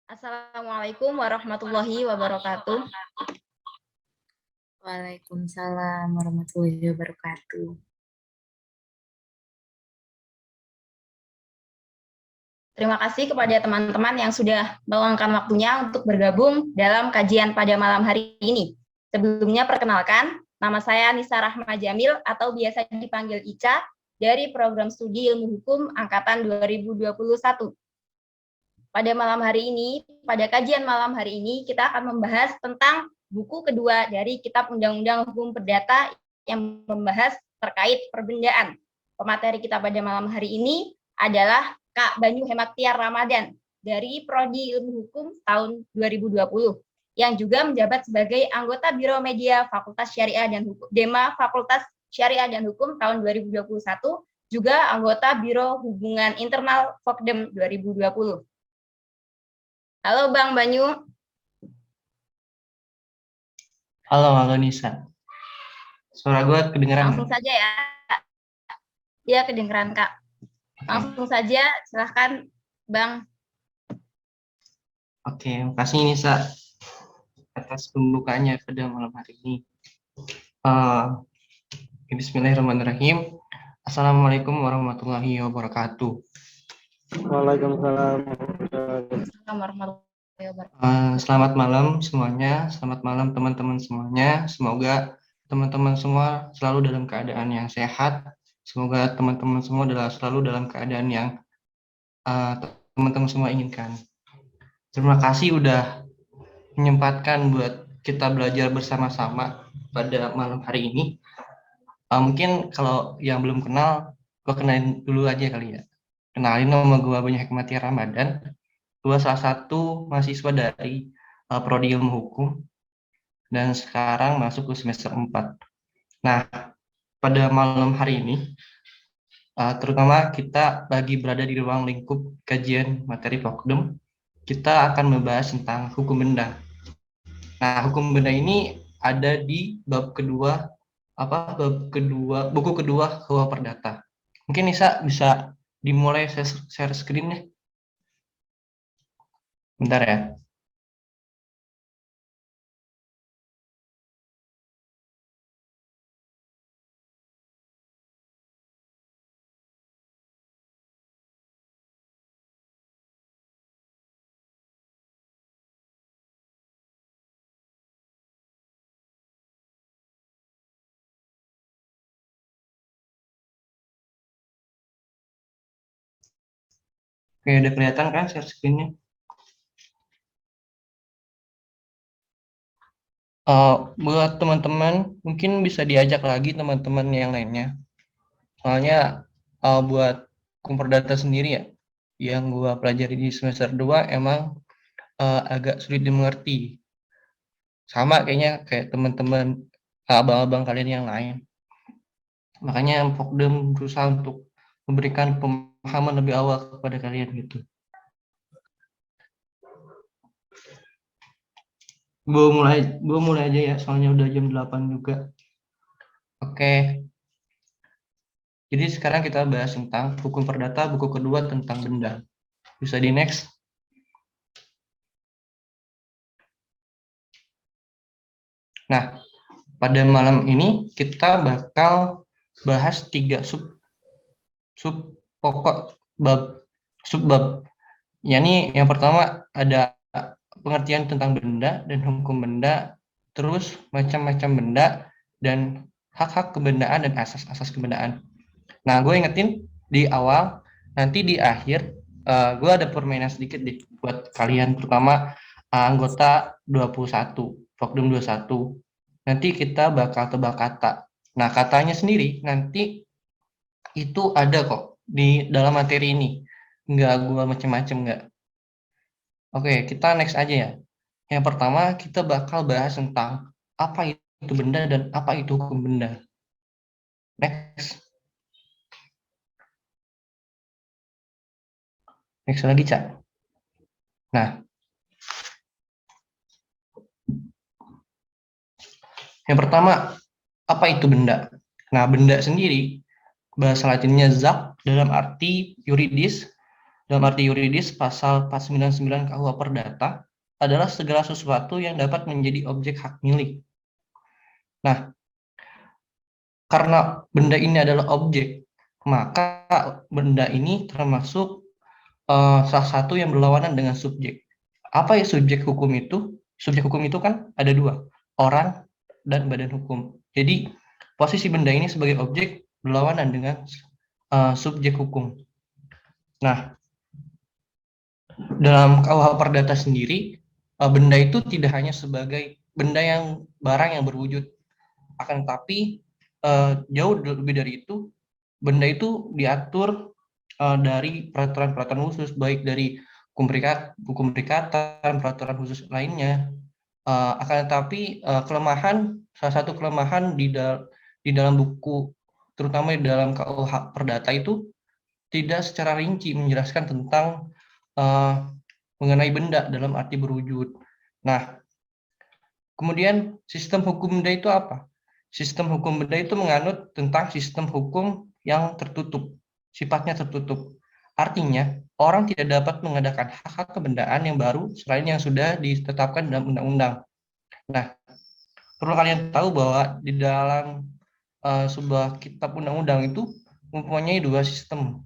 Assalamualaikum warahmatullahi wabarakatuh. Waalaikumsalam warahmatullahi wabarakatuh. Terima kasih kepada teman-teman yang sudah meluangkan waktunya untuk bergabung dalam kajian pada malam hari ini. Sebelumnya perkenalkan, nama saya Nisa Rahma Jamil atau biasa dipanggil Ica dari Program Studi Ilmu Hukum Angkatan 2021. Pada malam hari ini, pada kajian malam hari ini, kita akan membahas tentang buku kedua dari Kitab Undang-Undang Hukum Perdata yang membahas terkait perbendaan. Pemateri kita pada malam hari ini adalah Kak Banyu Hemaktiar Ramadan dari Prodi Ilmu Hukum tahun 2020 yang juga menjabat sebagai anggota Biro Media Fakultas Syariah dan Hukum Dema Fakultas Syariah dan Hukum tahun 2021, juga anggota Biro Hubungan Internal Fokdem 2020. Halo Bang Banyu. Halo Nisa. Suara gue kedengeran? Langsung saja ya. Iya kedengeran Kak. Langsung saja, silahkan Bang. Oke, makasih Nisa atas pembukanya pada malam hari ini. Bismillahirrahmanirrahim. Assalamualaikum warahmatullahi wabarakatuh. Waalaikumsalam. Selamat malam semuanya, selamat malam teman-teman semuanya. Semoga teman-teman semua selalu dalam keadaan yang sehat. Semoga teman-teman semua selalu dalam keadaan yang teman-teman semua inginkan. Terima kasih udah menyempatkan buat kita belajar bersama-sama pada malam hari ini. Mungkin kalau yang belum kenal, gue kenalin dulu aja kali ya. Kenalin, nama gue Banyu Hemaktiar Ramadan. Gue salah satu mahasiswa dari Prodi Ilmu Hukum dan sekarang masuk ke semester 4. Nah, pada malam hari ini, terutama kita lagi berada di ruang lingkup kajian materi Fokdem, kita akan membahas tentang hukum benda. Nah, hukum benda ini ada di buku kedua KUH Perdata. Mungkin Nisa bisa dimulai share screen-nya. Bentar ya. Oke, udah kelihatan kan share screen-nya? Buat teman-teman, mungkin bisa diajak lagi teman-teman yang lainnya. Soalnya buat hukum perdata sendiri ya, yang gua pelajari di semester 2 emang agak sulit dimengerti. Sama kayaknya kayak teman-teman abang-abang kalian yang lain. Makanya Fokdem berusaha untuk memberikan pemahaman lebih awal kepada kalian gitu. Gue mulai aja ya, soalnya udah jam 8 juga. Oke. Jadi sekarang kita bahas tentang hukum perdata buku kedua tentang benda. Bisa di next. Nah, pada malam ini kita bakal bahas 3 sub pokok subbab. Yani yang pertama ada pengertian tentang benda dan hukum benda, terus macam-macam benda dan hak-hak kebendaan dan asas-asas kebendaan. Nah, gue ingetin di awal, nanti di akhir gue ada permainan sedikit deh buat kalian, terutama anggota 21, Fokdem 21. Nanti kita bakal tebak kata. Nah, katanya sendiri nanti itu ada kok di dalam materi ini. Nggak gue macem-macem, nggak. Oke, kita next aja ya. Yang pertama, kita bakal bahas tentang apa itu benda dan apa itu hukum benda. Next. Next lagi, Cak. Nah, yang pertama, apa itu benda? Nah, benda sendiri, bahasa latinnya zak dalam arti yuridis, Dalam arti yuridis, pasal 499 KUH Perdata adalah segala sesuatu yang dapat menjadi objek hak milik. Nah, karena benda ini adalah objek, maka benda ini termasuk salah satu yang berlawanan dengan subjek. Apa ya subjek hukum itu? Subjek hukum itu kan ada dua, orang dan badan hukum. Jadi posisi benda ini sebagai objek berlawanan dengan subjek hukum. Nah, dalam KUH Perdata sendiri, benda itu tidak hanya sebagai benda yang barang yang berwujud, akan tetapi jauh lebih dari itu, benda itu diatur dari peraturan-peraturan khusus, baik dari hukum perikatan, peraturan khusus lainnya. Akan tetapi salah satu kelemahan di dalam buku, terutama di dalam KUH Perdata itu tidak secara rinci menjelaskan tentang mengenai benda dalam arti berwujud. Nah, kemudian sistem hukum benda itu apa? Sistem hukum benda itu menganut tentang sistem hukum yang tertutup, sifatnya tertutup. Artinya, orang tidak dapat mengadakan hak-hak kebendaan yang baru selain yang sudah ditetapkan dalam undang-undang. Nah, perlu kalian tahu bahwa di dalam sebuah kitab undang-undang itu mempunyai dua sistem,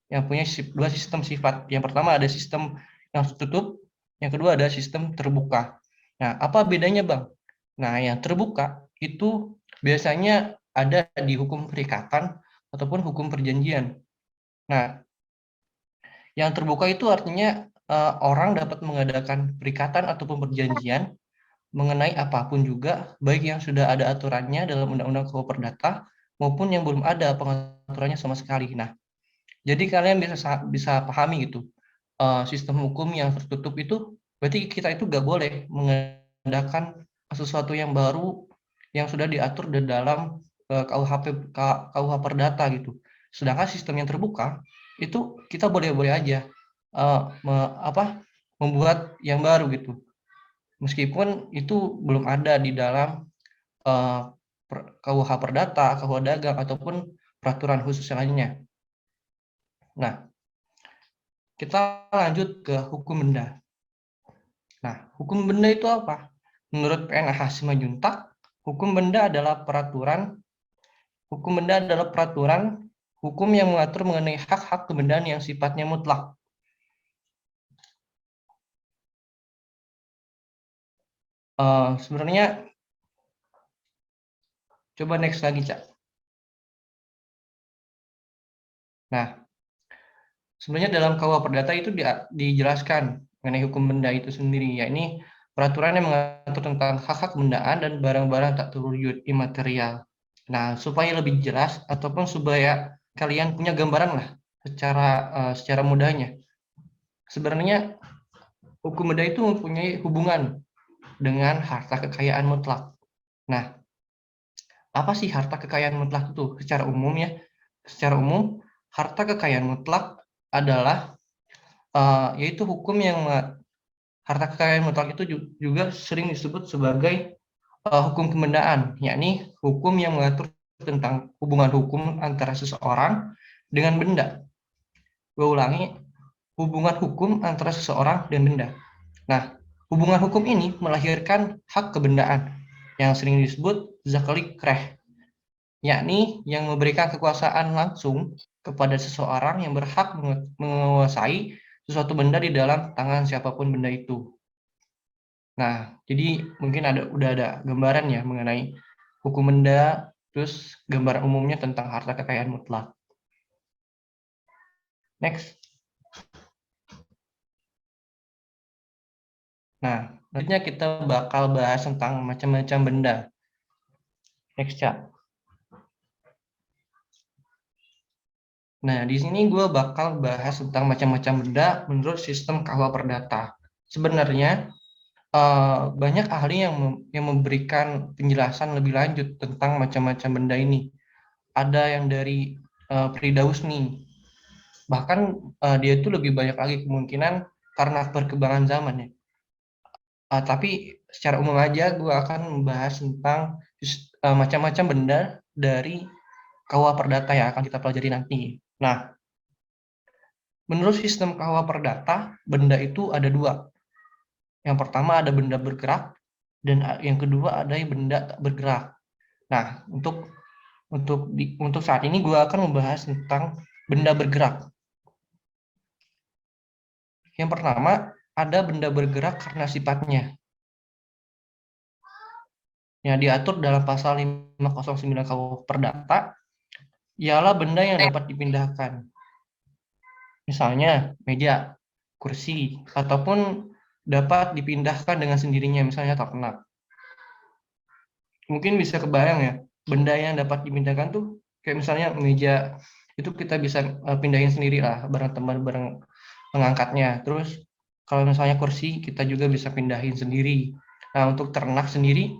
yang punya dua sistem sifat. Yang pertama ada sistem yang tertutup, yang kedua ada sistem terbuka. Nah, apa bedanya, Bang? Nah, yang terbuka itu biasanya ada di hukum perikatan ataupun hukum perjanjian. Nah, yang terbuka itu artinya orang dapat mengadakan perikatan ataupun perjanjian mengenai apapun juga, baik yang sudah ada aturannya dalam Undang-Undang KUH Perdata maupun yang belum ada pengaturannya sama sekali. Nah, jadi kalian bisa pahami gitu, sistem hukum yang tertutup itu berarti kita itu nggak boleh mengadakan sesuatu yang baru yang sudah diatur di dalam KUH Perdata gitu. Sedangkan sistem yang terbuka itu kita boleh-boleh aja membuat yang baru gitu. Meskipun itu belum ada di dalam KUH Perdata, KUH Dagang ataupun peraturan khusus lainnya. Nah, kita lanjut ke hukum benda. Nah, hukum benda itu apa? Menurut PNH Simanjuntak, hukum benda adalah peraturan hukum yang mengatur mengenai hak-hak kebendaan yang sifatnya mutlak. Sebenarnya, coba next lagi, Cak. Nah, sebenarnya dalam KUH Perdata itu dijelaskan mengenai hukum benda itu sendiri, yakni peraturan yang mengatur tentang hak-hak kebendaan dan barang-barang tak terwujud imaterial. Nah, supaya lebih jelas ataupun supaya kalian punya gambaran lah secara mudahnya. Sebenarnya hukum benda itu mempunyai hubungan dengan harta kekayaan mutlak. Nah, apa sih harta kekayaan mutlak itu? Secara umum, harta kekayaan mutlak adalah yaitu hukum yang harta kekayaan mutlak itu juga sering disebut sebagai hukum kebendaan, yakni hukum yang mengatur tentang hubungan hukum antara seseorang dengan benda. Gue ulangi, hubungan hukum antara seseorang dan benda. Nah, hubungan hukum ini melahirkan hak kebendaan yang sering disebut zakelijk recht, yakni yang memberikan kekuasaan langsung kepada seseorang yang berhak menguasai sesuatu benda di dalam tangan siapapun benda itu. Nah, jadi mungkin udah ada gambaran ya mengenai hukum benda, terus gambaran umumnya tentang harta kekayaan mutlak. Next. Nah, selanjutnya kita bakal bahas tentang macam-macam benda. Next, Cak. Nah, di sini gue bakal bahas tentang macam-macam benda menurut sistem KUH Perdata. Sebenarnya banyak ahli yang memberikan penjelasan lebih lanjut tentang macam-macam benda ini. Ada yang dari Pridausni, bahkan dia itu lebih banyak lagi kemungkinan karena perkembangan zaman ya. Tapi secara umum aja gue akan membahas tentang macam-macam benda dari KUH Perdata yang akan kita pelajari nanti. Nah, menurut sistem KUH Perdata, benda itu ada dua. Yang pertama ada benda bergerak, dan yang kedua ada benda tak bergerak. Nah, untuk saat ini gue akan membahas tentang benda bergerak. Yang pertama, ada benda bergerak karena sifatnya. Yang diatur dalam pasal 509 KUH Perdata, ialah benda yang dapat dipindahkan. Misalnya meja, kursi, ataupun dapat dipindahkan dengan sendirinya, misalnya ternak. Mungkin bisa kebayang ya, benda yang dapat dipindahkan tuh kayak misalnya meja itu kita bisa pindahin sendiri lah bareng teman bareng pengangkatnya. Terus kalau misalnya kursi kita juga bisa pindahin sendiri. Nah untuk ternak sendiri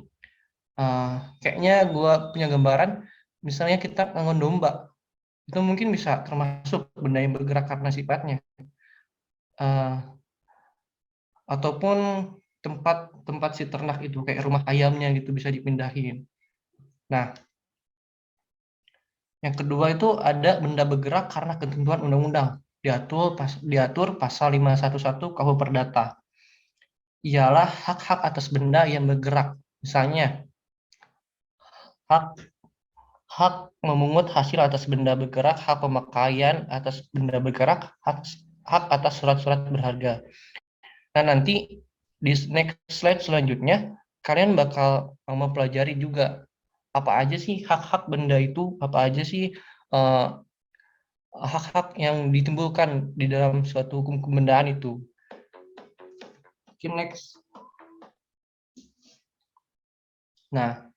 kayaknya gua punya gambaran misalnya kita ngangon domba itu mungkin bisa termasuk benda yang bergerak karena sifatnya. Ataupun tempat si ternak itu kayak rumah ayamnya gitu bisa dipindahin. Nah, yang kedua itu ada benda bergerak karena ketentuan undang-undang diatur pasal 511 KUH Perdata. Ialah hak-hak atas benda yang bergerak. Misalnya hak hak memungut hasil atas benda bergerak, hak pemakaian atas benda bergerak, hak atas surat-surat berharga. Nah, nanti di next slide selanjutnya kalian bakal mempelajari juga apa aja sih hak-hak benda itu, apa aja sih hak-hak yang ditimbulkan di dalam suatu hukum kebendaan itu. Oke, next. Nah,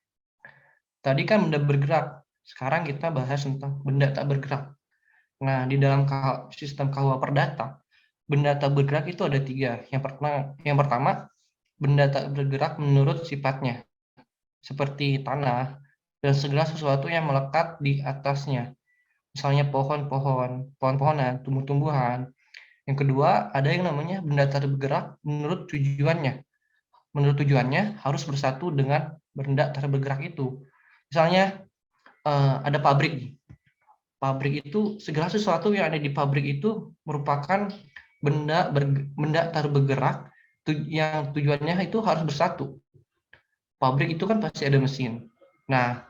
tadi kan benda bergerak. Sekarang kita bahas tentang benda tak bergerak. Nah, di dalam sistem KUH Perdata, benda tak bergerak itu ada 3. Yang pertama, benda tak bergerak menurut sifatnya, seperti tanah dan segala sesuatu yang melekat di atasnya. Misalnya pohon-pohonan, tumbuh-tumbuhan. Yang kedua, ada yang namanya benda tak bergerak menurut tujuannya. Menurut tujuannya harus bersatu dengan benda tak bergerak itu. Misalnya ada pabrik. Pabrik itu segala sesuatu yang ada di pabrik itu merupakan benda tak bergerak yang tujuannya itu harus bersatu. Pabrik itu kan pasti ada mesin. Nah,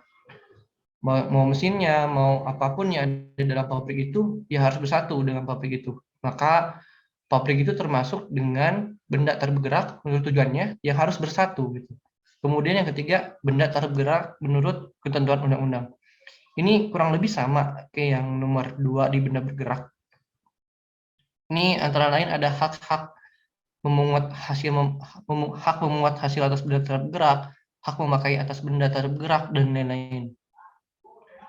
mau mesinnya, mau apapun yang ada dalam pabrik itu, ya harus bersatu dengan pabrik itu. Maka pabrik itu termasuk dengan benda tak bergerak menurut tujuannya yang harus bersatu. Gitu. Kemudian yang ketiga, benda tak bergerak menurut ketentuan undang-undang. Ini kurang lebih sama kayak yang nomor 2 di benda bergerak. Ini antara lain ada hak-hak hak memungut hasil atas benda tak bergerak, hak memakai atas benda tak bergerak, dan lain-lain.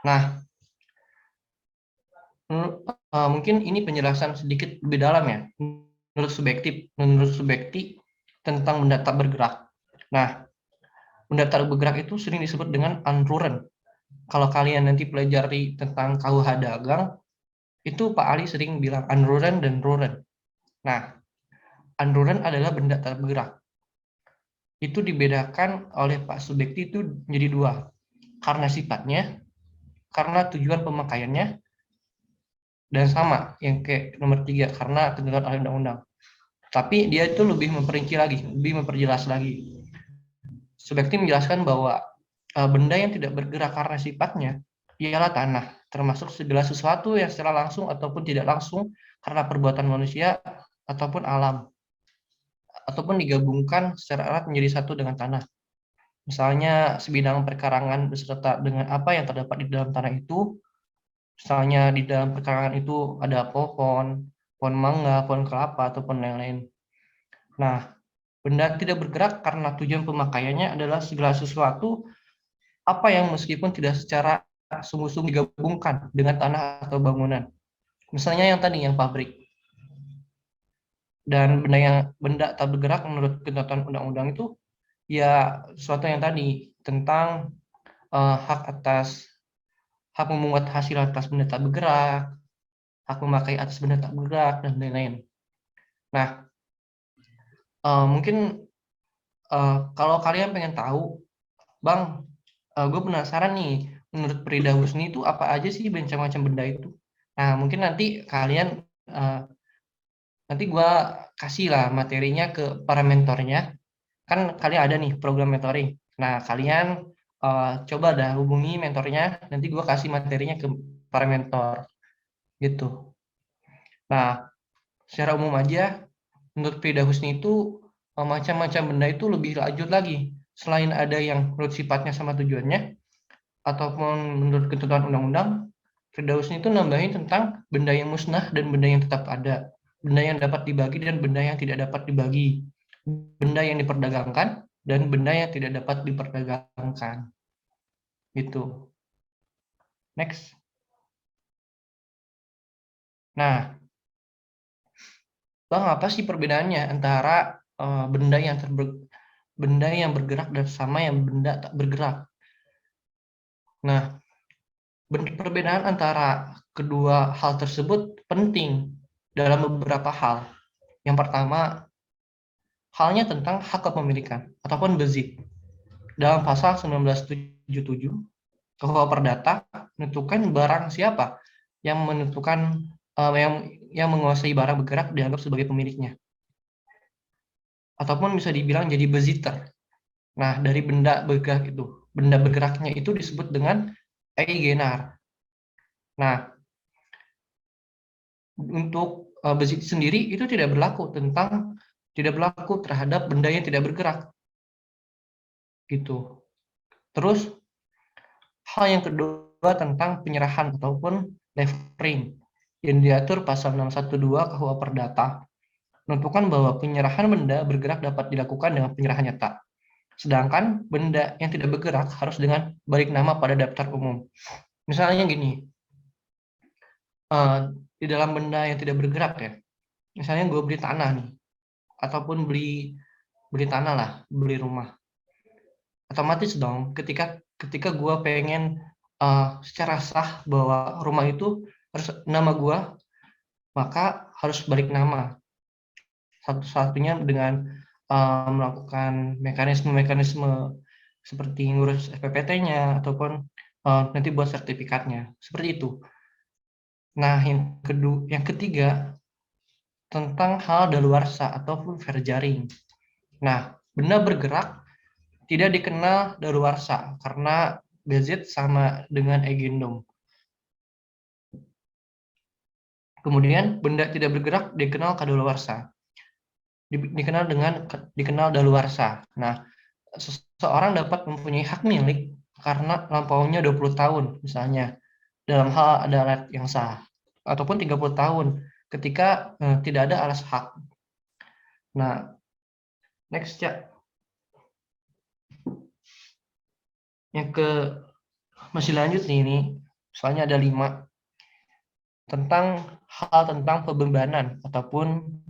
Nah, mungkin ini penjelasan sedikit lebih dalam ya, menurut subjektif tentang benda tak bergerak. Nah, benda tak bergerak itu sering disebut dengan unruren. Kalau kalian nanti pelajari tentang KUH dagang, itu Pak Ali sering bilang unruren dan ruren. Nah, unruren adalah benda tak bergerak. Itu dibedakan oleh Pak Subekti itu menjadi 2. Karena sifatnya, karena tujuan pemakaiannya, dan sama yang kayak nomor 3 karena ketentuan oleh undang-undang. Tapi dia itu lebih memperinci lagi, lebih memperjelas lagi. Subekti menjelaskan bahwa benda yang tidak bergerak karena sifatnya ialah tanah, termasuk segala sesuatu yang secara langsung ataupun tidak langsung karena perbuatan manusia ataupun alam, ataupun digabungkan secara erat menjadi satu dengan tanah. Misalnya sebidang perkarangan beserta dengan apa yang terdapat di dalam tanah itu. Misalnya di dalam perkarangan itu ada pohon mangga, pohon kelapa, ataupun lain-lain. Nah, benda tidak bergerak karena tujuan pemakaiannya adalah segala sesuatu apa yang meskipun tidak secara sungguh-sungguh digabungkan dengan tanah atau bangunan. Misalnya yang tadi, yang pabrik. Dan benda tak bergerak menurut ketentuan undang-undang itu ya sesuatu yang tadi tentang hak memungut hasil atas benda tak bergerak, hak memakai atas benda tak bergerak, dan lain-lain. Nah, mungkin kalau kalian pengen tahu, Bang, gue penasaran nih, menurut Prida Husni itu apa aja sih macam-macam benda itu? Nah, mungkin nanti kalian nanti gue kasih lah materinya ke para mentornya. Kan kalian ada nih program mentoring. Nah, kalian coba dah hubungi mentornya, nanti gue kasih materinya ke para mentor gitu. Nah, secara umum aja, menurut Firda Husni itu macam-macam benda itu lebih lanjut lagi. Selain ada yang menurut sifatnya sama tujuannya, ataupun menurut ketentuan undang-undang, Firda Husni itu nambahin tentang benda yang musnah dan benda yang tetap ada. Benda yang dapat dibagi dan benda yang tidak dapat dibagi. Benda yang diperdagangkan dan benda yang tidak dapat diperdagangkan. Gitu. Next. Nah, Bang, apa sih perbedaannya antara benda yang bergerak dan sama yang benda tak bergerak? Nah, perbedaan antara kedua hal tersebut penting dalam beberapa hal. Yang pertama, halnya tentang hak kepemilikan ataupun bezit. Dalam pasal 1977 KUH Perdata menentukan barang siapa yang menentukan yang menguasai barang bergerak dianggap sebagai pemiliknya. Ataupun bisa dibilang jadi beziter. Nah, dari benda bergerak itu, benda bergeraknya itu disebut dengan eigenar. Nah, untuk bezit sendiri itu tidak berlaku terhadap benda yang tidak bergerak. Gitu. Terus hal yang kedua tentang penyerahan ataupun levering yang diatur pasal 612 KUH Perdata menentukan bahwa penyerahan benda bergerak dapat dilakukan dengan penyerahan nyata. Sedangkan benda yang tidak bergerak harus dengan balik nama pada daftar umum. Misalnya gini, di dalam benda yang tidak bergerak ya, misalnya gue beli tanah nih, ataupun beli tanah lah, beli rumah. Otomatis dong, ketika gue pengen secara sah bahwa rumah itu harus nama gue, maka harus balik nama. Satu-satunya dengan melakukan mekanisme-mekanisme seperti ngurus SPPT-nya ataupun nanti buat sertifikatnya. Seperti itu. Nah, yang ketiga tentang hal daluarsa ataupun fair jaring. Nah, benda bergerak tidak dikenal daluarsa karena BZ sama dengan agendum. Kemudian benda tidak bergerak dikenal kadaluarsa. Dikenal daluarsa. Nah, seseorang dapat mempunyai hak milik karena lampaunya 20 tahun misalnya dalam hal adalah yang sah ataupun 30 tahun ketika tidak ada alas hak. Nah, next ya. Masih lanjut nih ini. Soalnya ada 5 tentang hal tentang pembebanan ataupun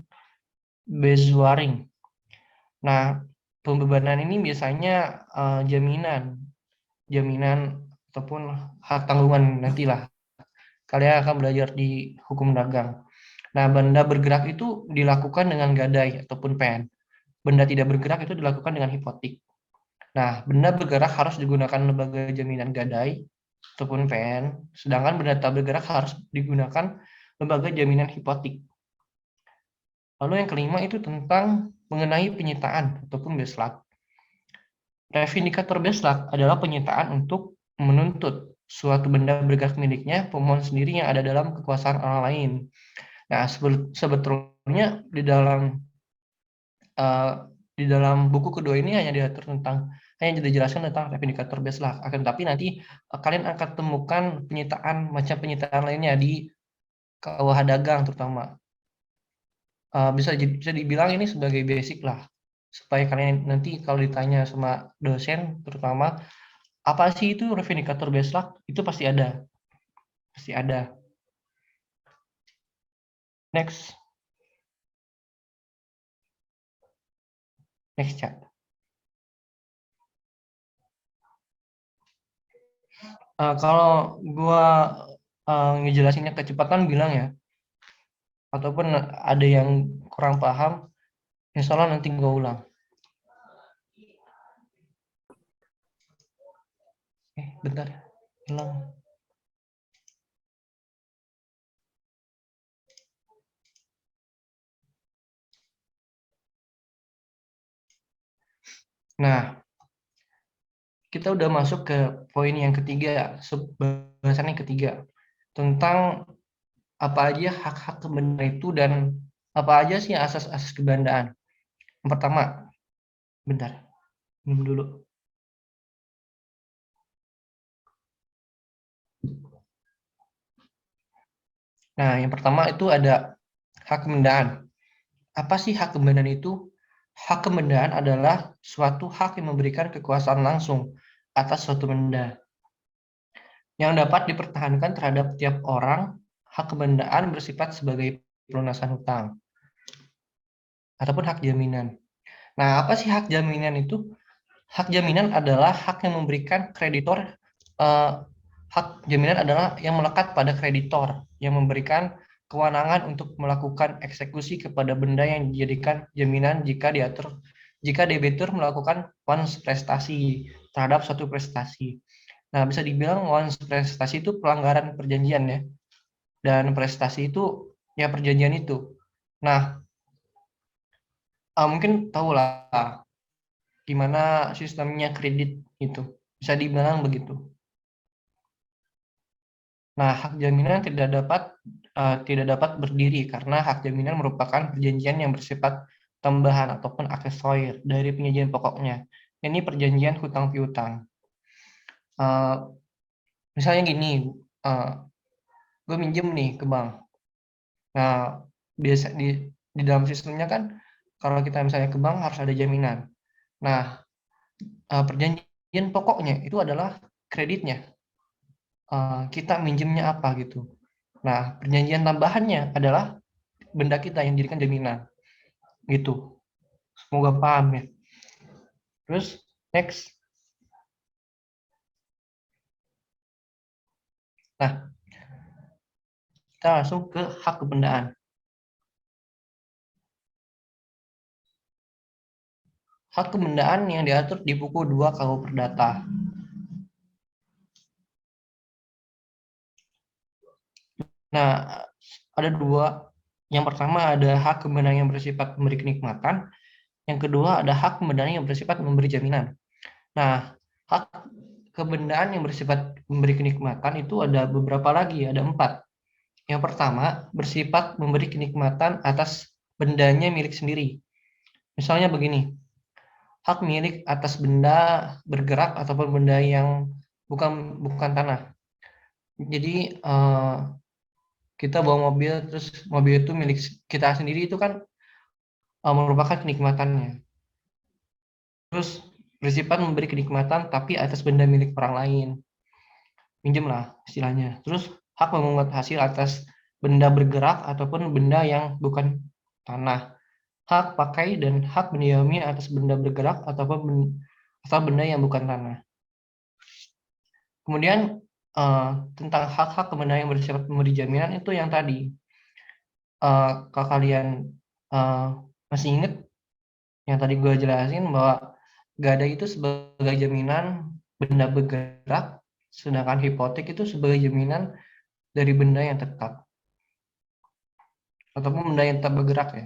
bezwaring. Nah, pembebanan ini biasanya jaminan ataupun hak tanggungan nantilah. Kalian akan belajar di hukum dagang. Nah, benda bergerak itu dilakukan dengan gadai ataupun pen. Benda tidak bergerak itu dilakukan dengan hipotek. Nah, benda bergerak harus digunakan lembaga jaminan gadai ataupun pen, sedangkan benda tak bergerak harus digunakan lembaga jaminan hipotek. Lalu yang kelima itu tentang mengenai penyitaan ataupun beslak. Vindikator beslak adalah penyitaan untuk menuntut suatu benda bergerak miliknya pemohon sendiri yang ada dalam kekuasaan orang lain. Nah, sebetulnya di dalam buku kedua ini hanya dijelaskan tentang vindikator beslak. Akan tetapi nanti kalian akan temukan macam penyitaan lainnya di KUH dagang terutama. Bisa dibilang ini sebagai basic lah, supaya kalian nanti kalau ditanya sama dosen terutama apa sih itu vindikator beslak, itu pasti ada next chat. Kalau gua ngejelasinnya kecepatan bilang ya, ataupun ada yang kurang paham, insya Allah nanti gua ulang. Bentar, hilang. Nah, kita udah masuk ke poin yang ketiga, bahasan yang ketiga, tentang apa aja hak-hak kebendaan itu dan apa aja sih asas-asas kebendaan. Yang pertama, bentar, minum dulu. Nah, yang pertama itu ada hak kebendaan. Apa sih hak kebendaan itu? Hak kebendaan adalah suatu hak yang memberikan kekuasaan langsung atas suatu benda yang dapat dipertahankan terhadap tiap orang. Hak kebendaan bersifat sebagai pelunasan hutang ataupun hak jaminan. Nah, apa sih hak jaminan itu? Hak jaminan adalah hak yang memberikan kreditor. eh, Hak jaminan adalah yang melekat pada kreditor yang memberikan kewenangan untuk melakukan eksekusi kepada benda yang dijadikan jaminan jika debitur melakukan once prestasi terhadap suatu prestasi. Nah, bisa dibilang once prestasi itu pelanggaran perjanjian ya, dan prestasi itu ya perjanjian itu. Nah, mungkin tahulah gimana sistemnya kredit itu. Bisa dibilang begitu. Nah, hak jaminan tidak dapat berdiri karena hak jaminan merupakan perjanjian yang bersifat tambahan ataupun aksesorir dari perjanjian pokoknya. Ini perjanjian hutang piutang. Eh, Misalnya gini, gue minjem nih ke bank. Nah, biasa di dalam sistemnya kan kalau kita misalnya ke bank harus ada jaminan. Nah, perjanjian pokoknya itu adalah kreditnya. Kita minjemnya apa gitu. Nah, perjanjian tambahannya adalah benda kita yang dijadikan jaminan gitu. Semoga paham ya. Terus next. Nah, kita langsung ke hak kebendaan. Hak kebendaan yang diatur di buku 2 KUH Perdata. Nah, ada dua. Yang pertama ada hak kebendaan yang bersifat memberi kenikmatan. Yang kedua ada hak kebendaan yang bersifat memberi jaminan. Nah, hak kebendaan yang bersifat memberi kenikmatan itu ada beberapa lagi, ada 4. Yang pertama, bersifat memberi kenikmatan atas bendanya milik sendiri. Misalnya begini, hak milik atas benda bergerak ataupun benda yang bukan tanah. Jadi kita bawa mobil, terus mobil itu milik kita sendiri, itu kan merupakan kenikmatannya. Terus bersifat memberi kenikmatan tapi atas benda milik orang lain, minjem lah istilahnya. Terus hak memungut hasil atas benda bergerak ataupun benda yang bukan tanah. Hak pakai dan hak mendiami atas benda bergerak ataupun atau benda yang bukan tanah. Kemudian tentang hak-hak kebendaan yang bersifat memberi jaminan itu yang tadi. Kalau kalian masih ingat yang tadi gue jelasin bahwa gada itu sebagai jaminan benda bergerak, sedangkan hipotek itu sebagai jaminan dari benda yang tetap ataupun benda yang tetap bergerak ya.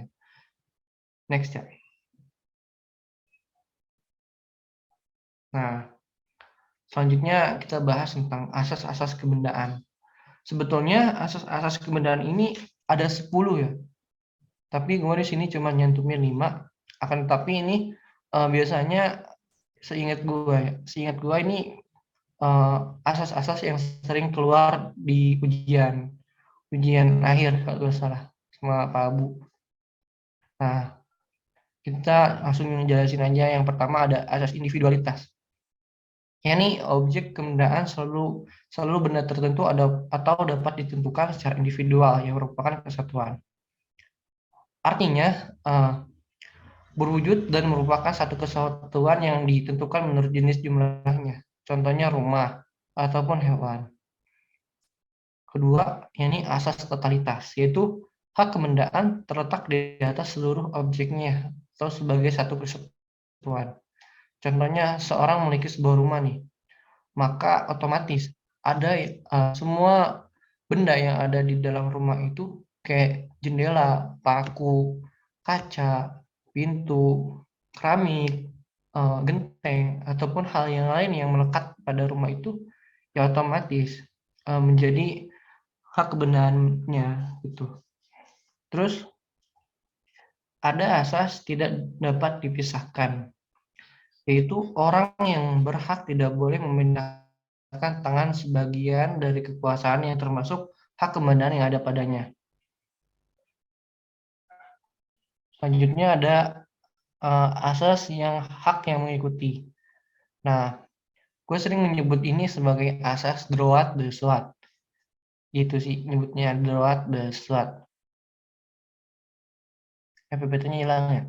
Next ya. Nah, selanjutnya kita bahas tentang asas-asas kebendaan. Sebetulnya asas-asas kebendaan ini ada 10 ya. Tapi gue di sini cuma nyantumin 5. Akan tetapi ini biasanya seingat gue ini asas-asas yang sering keluar di ujian akhir kalau nggak salah sama Pak Abu. Nah, kita langsung jelasin aja. Yang pertama ada asas individualitas. Yakni objek kebendaan selalu benda tertentu atau dapat ditentukan secara individual yang merupakan kesatuan. Artinya berwujud dan merupakan satu kesatuan yang ditentukan menurut jenis jumlahnya. Contohnya rumah ataupun hewan. Kedua, yakni asas totalitas, yaitu hak kebendaan terletak di atas seluruh objeknya atau sebagai satu kesatuan. Contohnya seorang memiliki sebuah rumah nih, maka otomatis ada semua benda yang ada di dalam rumah itu kayak jendela, paku, kaca, pintu, keramik, genteng ataupun hal yang lain yang melekat pada rumah itu, ya otomatis menjadi hak kebenarannya gitu. Terus ada asas tidak dapat dipisahkan, yaitu orang yang berhak tidak boleh memindahkan tangan sebagian dari kekuasaan yang termasuk hak kebenaran yang ada padanya. Selanjutnya ada asas yang hak yang mengikuti. Nah, gue sering menyebut ini sebagai asas droit de suite. Gitu sih nyebutnya, droit de suite. PPT-nya hilang ya?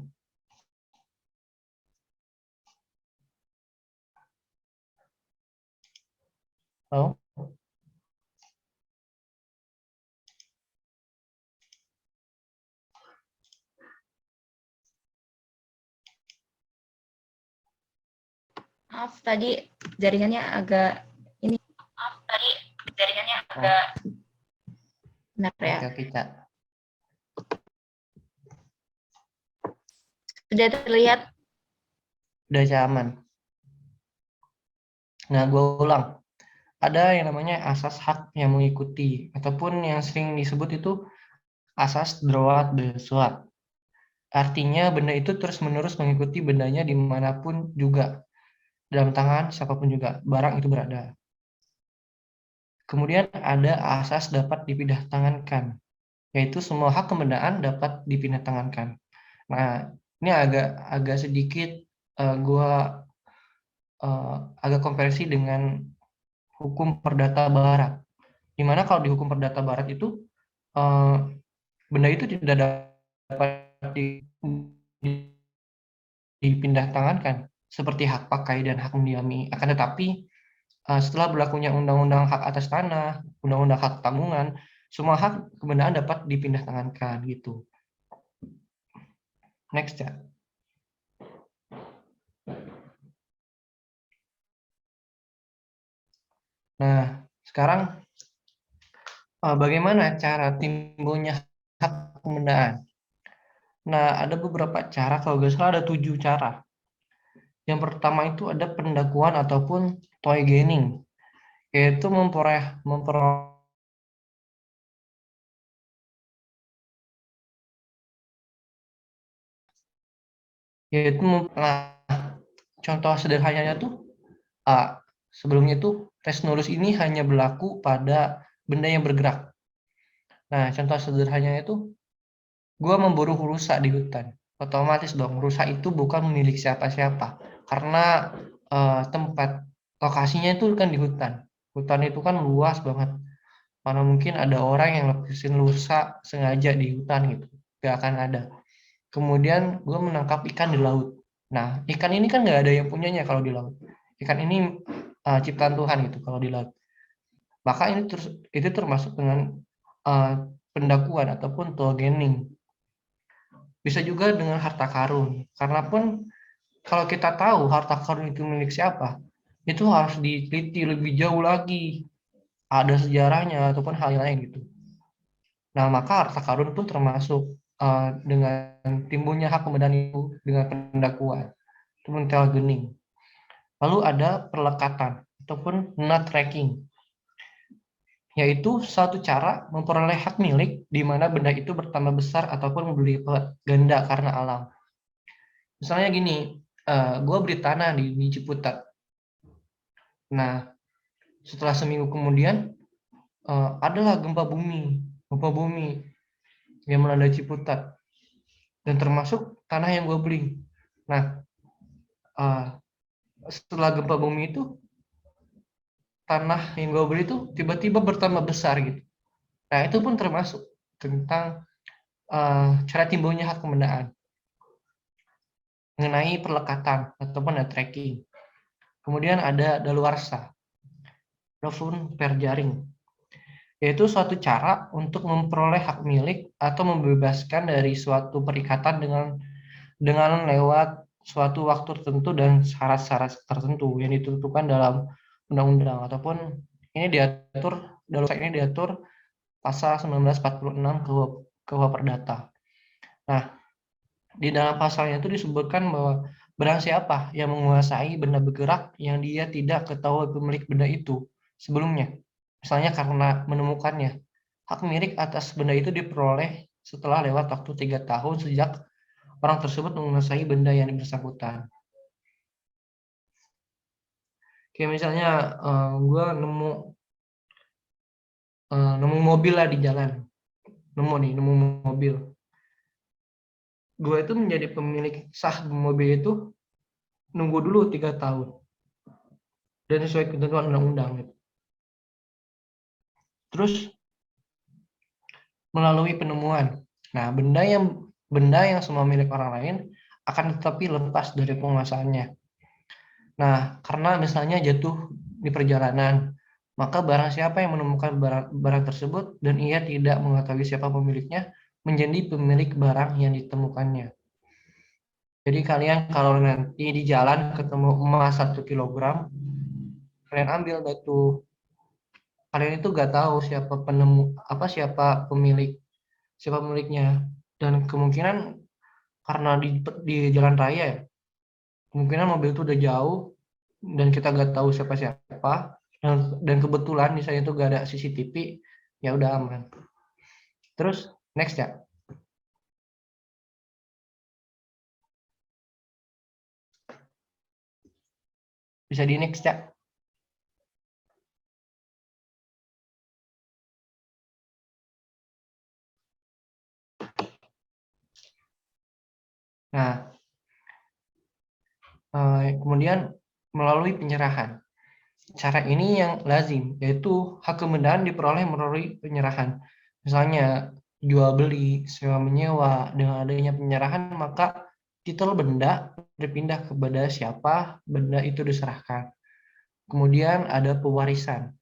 Oh, Maaf, tadi jaringannya agak ini. Benar ya. oke, Cak. Sudah terlihat. Udah aman. Nah, gue ulang. Ada yang namanya asas hak yang mengikuti, ataupun yang sering disebut itu asas droit de suite. Artinya benda itu terus-menerus mengikuti bendanya dimanapun juga, dalam tangan siapapun juga, barang itu berada. Kemudian ada asas dapat dipindah tangankan, yaitu semua hak kebendaan dapat dipindah tangankan. Nah, ini agak sedikit gua agak konversi dengan hukum perdata barat. Dimana kalau di hukum perdata barat itu benda itu tidak dapat dipindah tangankan seperti hak pakai dan hak mendiami. Akan tetapi setelah berlakunya undang-undang hak atas tanah, undang-undang hak tanggungan, semua hak kebendaan dapat dipindah tangankan gitu. Next ya. Nah, sekarang bagaimana cara timbulnya hak kebendaan? Nah, ada beberapa cara, kalau nggak salah ada 7 cara. Yang pertama itu ada pendakuan ataupun toigening, yaitu nah, contoh sederhananya tuh sebelumnya tuh res nulus ini hanya berlaku pada benda yang bergerak. Nah, contoh sederhananya itu gue memburu rusa di hutan. Otomatis dong, rusa itu bukan milik siapa-siapa. Karena tempat lokasinya itu kan di hutan. Hutan itu kan luas banget. Mana mungkin ada orang yang lepasin rusa sengaja di hutan gitu. Gak akan ada. Kemudian gue menangkap ikan di laut. Nah, ikan ini kan nggak ada yang punyanya kalau di laut. Ikan ini ciptaan Tuhan gitu kalau di laut. Maka itu termasuk dengan pendakuan ataupun togening. Bisa juga dengan harta karun. Karena pun kalau kita tahu harta karun itu milik siapa, itu harus diteliti lebih jauh lagi. Ada sejarahnya ataupun hal lain gitu. Nah, maka harta karun pun termasuk dengan timbulnya hak kebendaan itu dengan pendakuan. Itu togening. Lalu ada perlekatan ataupun nut tracking, yaitu suatu cara memperoleh hak milik di mana benda itu bertambah besar ataupun berlipat ganda karena alam. Misalnya gini, gue beli tanah di Ciputat. Nah, setelah seminggu kemudian adalah gempa bumi yang melanda Ciputat, dan termasuk tanah yang gue beli. Nah, setelah gempa bumi itu, tanah yang gue beli itu tiba-tiba bertambah besar gitu. Nah, itu pun termasuk tentang cara timbulnya hak kebendaan mengenai perlekatan ataupun tracking. Kemudian ada daluarsa ataupun perjaring, yaitu suatu cara untuk memperoleh hak milik atau membebaskan dari suatu perikatan dengan lewat suatu waktu tertentu dan syarat-syarat tertentu yang ditentukan dalam undang-undang ataupun ini diatur pasal 1946 KUH Perdata. Nah, di dalam pasalnya itu disebutkan bahwa Barang siapa yang menguasai benda bergerak yang dia tidak ketahui pemilik benda itu sebelumnya, misalnya karena menemukannya, hak milik atas benda itu diperoleh setelah lewat waktu 3 tahun sejak orang tersebut menguasai benda yang bersangkutan. Kayak misalnya gue nemu mobil lah di jalan, nemu mobil. Gue itu menjadi pemilik sah mobil itu nunggu dulu 3 tahun dan sesuai ketentuan undang-undang gitu. Terus melalui penemuan. Nah, benda yang semua milik orang lain akan tetapi lepas dari penguasaannya. Nah, karena misalnya jatuh di perjalanan, maka barang siapa yang menemukan barang tersebut dan ia tidak mengetahui siapa pemiliknya, menjadi pemilik barang yang ditemukannya. Jadi kalian kalau nanti di jalan ketemu emas 1 kilogram, kalian ambil batu. Kalian itu nggak tahu siapa siapa pemiliknya. Dan kemungkinan karena di jalan raya ya, kemungkinan mobil itu udah jauh dan kita nggak tahu siapa-siapa, dan kebetulan di sana itu nggak ada CCTV, ya udah aman. Terus next ya. Bisa di next ya. Nah, kemudian melalui penyerahan. Cara ini yang lazim, yaitu hak kebendaan diperoleh melalui penyerahan. Misalnya jual beli, sewa menyewa, dengan adanya penyerahan maka titel benda berpindah kepada siapa benda itu diserahkan. Kemudian ada pewarisan,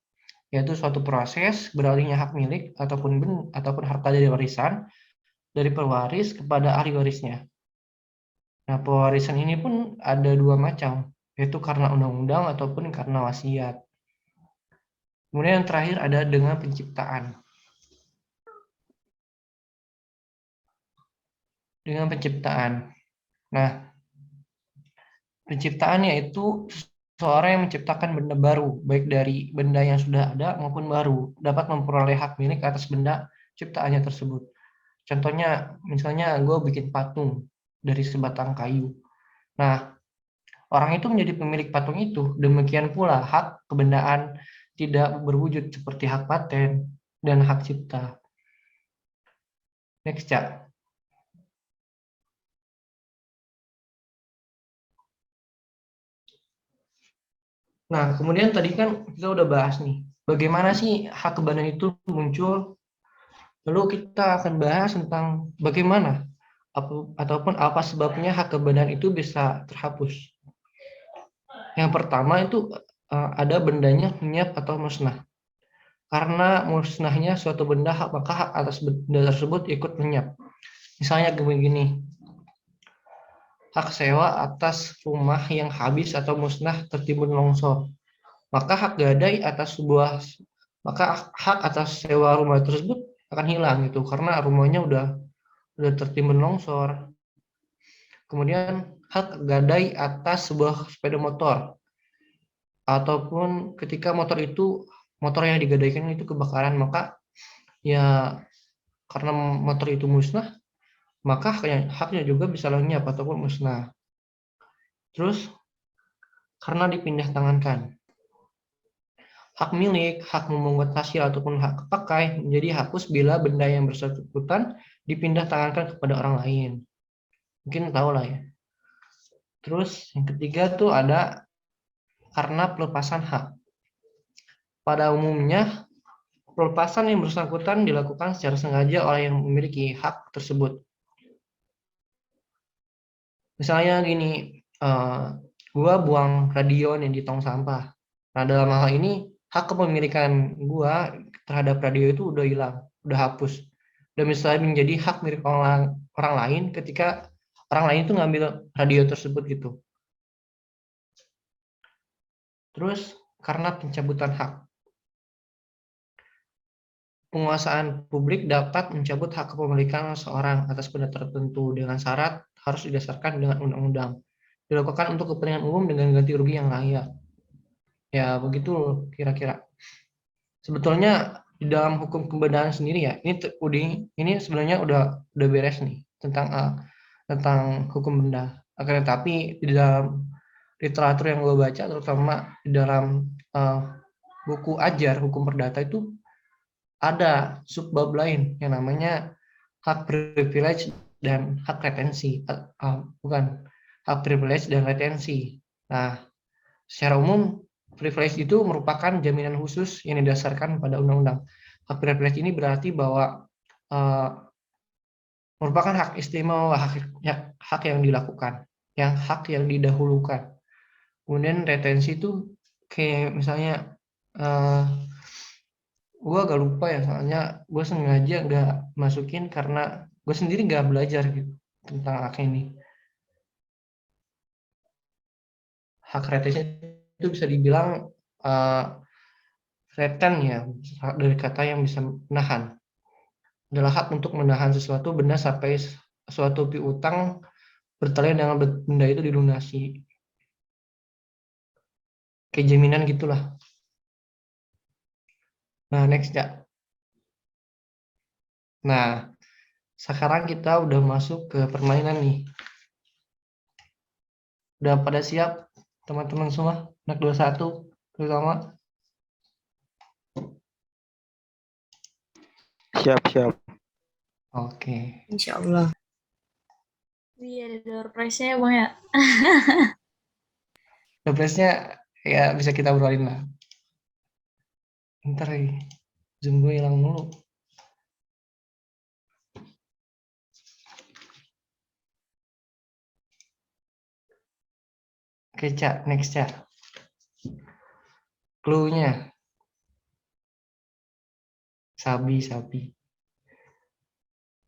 yaitu suatu proses beralihnya hak milik ataupun harta dari warisan dari pewaris kepada ahli warisnya. Nah, pewarisan ini pun ada 2 macam, yaitu karena undang-undang ataupun karena wasiat. Kemudian yang terakhir ada dengan penciptaan. Dengan penciptaan. Nah, penciptaan yaitu seseorang yang menciptakan benda baru, baik dari benda yang sudah ada maupun baru, dapat memperoleh hak milik atas benda ciptaannya tersebut. Contohnya, misalnya gue bikin patung dari sebatang kayu. Nah, orang itu menjadi pemilik patung itu. Demikian pula hak kebendaan tidak berwujud seperti hak paten dan hak cipta. Next ya. Nah, kemudian tadi kan kita udah bahas nih, bagaimana sih hak kebendaan itu muncul. Lalu kita akan bahas tentang bagaimana ataupun apa sebabnya hak kebendaan itu bisa terhapus. Yang pertama itu ada bendanya lenyap atau musnah. Karena musnahnya suatu benda, maka hak atas benda tersebut ikut lenyap. Misalnya begini, hak sewa atas rumah yang habis atau musnah tertimbun longsor. Maka hak atas sewa rumah tersebut akan hilang gitu, karena rumahnya udah tertimbun longsor. Kemudian hak gadai atas sebuah sepeda motor, ataupun ketika motor yang digadaikan itu kebakaran, maka ya karena motor itu musnah, maka haknya juga bisa lenyap ataupun musnah. Terus karena dipindah tangankan, hak milik, hak memungut hasil ataupun hak pakai menjadi hapus bila benda yang bersangkutan dipindah tangankan kepada orang lain. Mungkin tahu lah ya. Terus yang ketiga tuh ada karena pelepasan hak. Pada umumnya pelepasan yang bersangkutan dilakukan secara sengaja oleh yang memiliki hak tersebut. Misalnya gini, gua buang radio nih di tong sampah. Nah, dalam hal ini hak kepemilikan gua terhadap radio itu udah hilang, udah hapus. Dan misalnya menjadi hak milik orang lain ketika orang lain itu ngambil radio tersebut gitu. Terus karena pencabutan hak. Penguasaan publik dapat mencabut hak kepemilikan seseorang atas benda tertentu dengan syarat harus didasarkan dengan undang-undang. dilakukan untuk kepentingan umum dengan ganti rugi yang layak. Ya begitu kira-kira. Sebetulnya di dalam hukum pembenahan sendiri ya, ini sebenarnya udah beres nih tentang hukum benda. Akan tetapi di dalam literatur yang gue baca, terutama di dalam buku ajar hukum perdata itu ada subbab lain yang namanya hak privilege dan hak retensi. Bukan, hak privilege dan retensi. Nah, secara umum privilege itu merupakan jaminan khusus yang didasarkan pada undang-undang. Hak privilege ini berarti bahwa eh, merupakan hak istimewa, hak yang dilakukan, hak yang didahulukan. Kemudian retensi itu kayak misalnya gue agak lupa ya, soalnya gue sengaja nggak masukin karena gue sendiri nggak belajar gitu tentang hak ini. Hak retensi itu bisa dibilang reten ya, dari kata yang bisa menahan. Adalah hak untuk menahan sesuatu benda sampai suatu piutang bertalian dengan benda itu dilunasi. Kayak jaminan gitulah. Nah, next ya. Nah, sekarang kita udah masuk ke permainan nih. Udah pada siap teman-teman semua? Anak 21 terutama. Siap. Oke. Insya Allah. Iya, ada door prize-nya ya, Bang ya. Dopresnya ya bisa kita obrolin lah. Ntar Zoom gue hilang mulu. Oke, Cak. Next, Cak. Clue-nya. Sabi.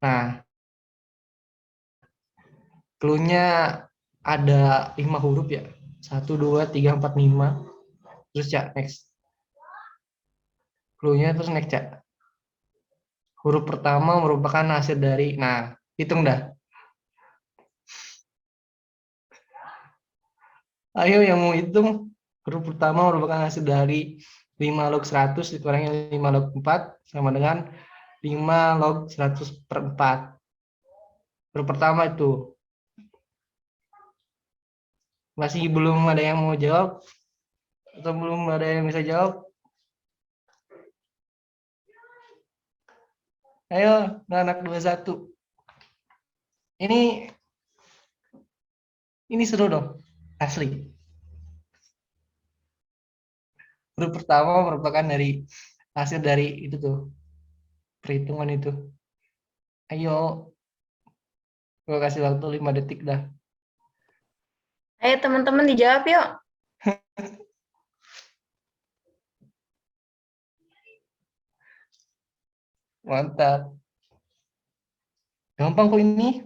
Nah, clue-nya ada 5 huruf ya. 1, 2, 3, 4, 5. Terus, Cak, next. Clue-nya terus next, Cak. Huruf pertama merupakan hasil dari, nah, hitung dah. Ayo yang mau hitung, huruf pertama merupakan hasil dari 5 log 100 dikurangi 5 log 4 sama dengan 5 log 100 per 4. Huruf pertama itu. Masih belum ada yang mau jawab? Atau belum ada yang bisa jawab? Ayo, anak 21. Ini seru dong, asli. Huruf pertama merupakan hasil dari itu tuh, perhitungan itu. Ayo, gue kasih waktu 5 detik dah. Ayo teman-teman dijawab yuk. Mantap. Gampang kok ini.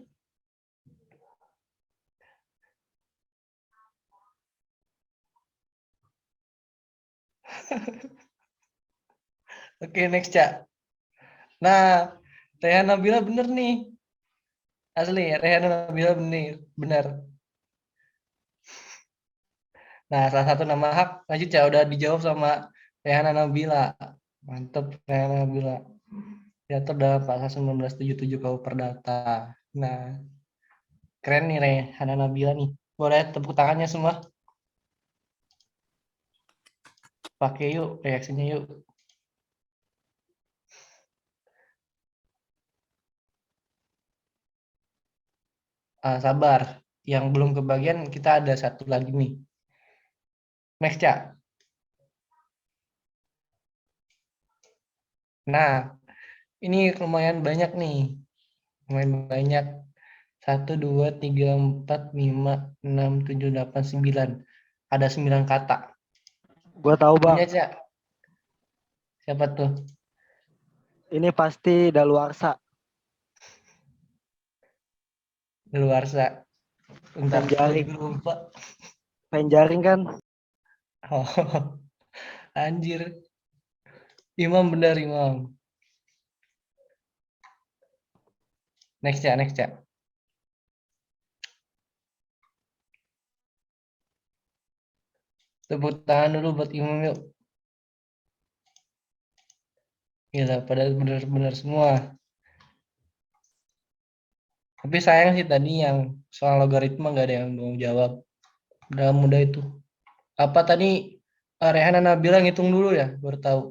Oke, next, Cak. Nah, Rehan Nabila bener nih. Asli, Rehan Nabila bener. Nah, salah satu nama hak, lanjut ya, udah dijawab sama Rehan Nabila. Mantep, Rehan Nabila. Diatur dalam pasal 1977 KUH Perdata. Nah, keren nih Rehan Nabila nih. Boleh tepuk tangannya semua. Pakai yuk, reaksinya yuk. Sabar, yang belum kebagian kita ada satu lagi nih. Next, Cak. Nah, ini lumayan banyak nih. Lumayan banyak. 1, 2, 3, 4, 5, 6, 7, 8, 9. Ada 9 kata. Gua tahu, Bang. Punya, Cak. Siapa tuh? Ini pasti daluarsa. Luarsa. Bentar, Penjaring. gue lupa. Penjaring kan? Oh, anjir. Imam benar, Imam. Next, Cak. Tepuk tangan dulu buat Imam yuk. Gila, pada benar-benar semua. Tapi sayang sih tadi yang soal logaritma nggak ada yang mau jawab. Udah mudah itu. Apa tadi Rehan dan Nabila ngitung dulu ya, baru tahu.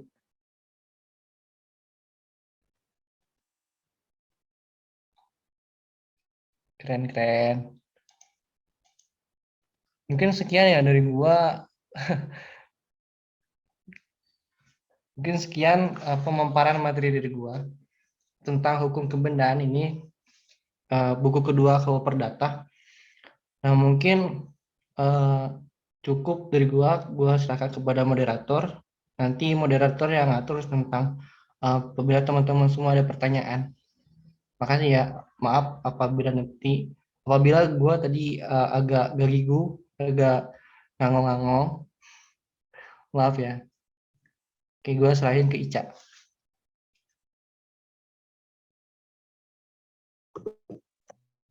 Keren-keren. Mungkin sekian ya dari gua. Mungkin sekian pemaparan materi dari gua tentang hukum kebendaan ini, buku kedua Kau Perdata. Nah, mungkin eh, cukup dari gua serahkan kepada moderator. Nanti moderator yang ngatur tentang apabila teman-teman semua ada pertanyaan. Makasih ya, maaf apabila gua tadi agak garigu, agak ngangong-ngangong, maaf ya. Oke, gua serahin ke Ica.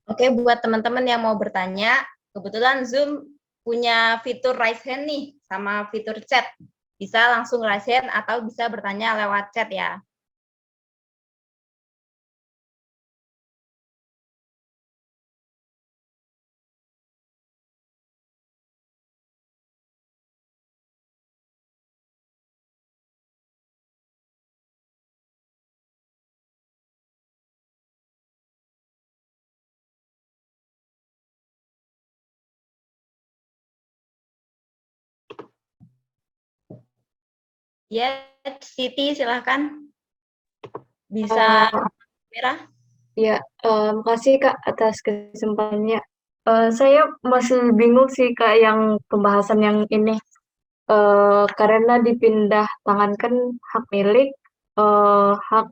Oke, buat teman-teman yang mau bertanya, kebetulan Zoom punya fitur raise hand nih, sama fitur chat. Bisa langsung raise hand atau bisa bertanya lewat chat ya. Ya, Siti silahkan. Bisa merah. Ya, makasih Kak atas kesempatannya. Saya masih bingung sih Kak yang pembahasan yang ini. Karena dipindah tangankan hak milik, hak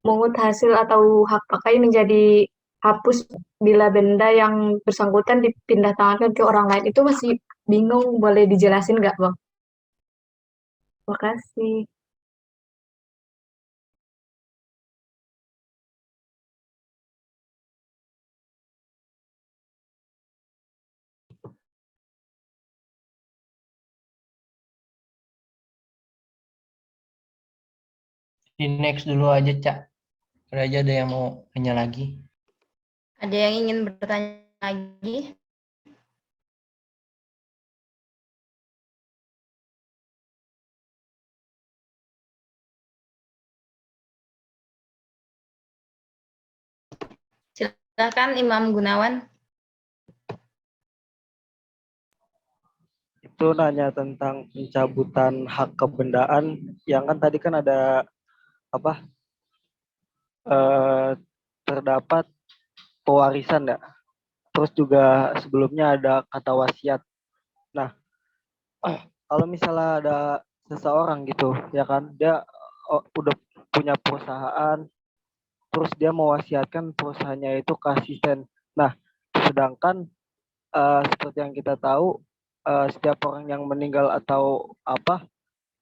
mungut hasil atau hak pakai menjadi hapus bila benda yang bersangkutan dipindah tangankan ke orang lain. Itu masih bingung, boleh dijelasin nggak Bang? Makasih. Di next dulu aja, Cak. Ada aja ada yang mau tanya lagi. Ada yang ingin bertanya lagi? Silakan Imam Gunawan. Itu nanya tentang pencabutan hak kebendaan yang kan tadi kan ada apa eh, terdapat pewarisan ya. Terus juga sebelumnya ada kata wasiat. Nah, kalau misalnya ada seseorang gitu ya kan dia udah punya perusahaan terus dia mewasiatkan perusahaannya itu ke asisten. Nah, sedangkan seperti yang kita tahu setiap orang yang meninggal atau apa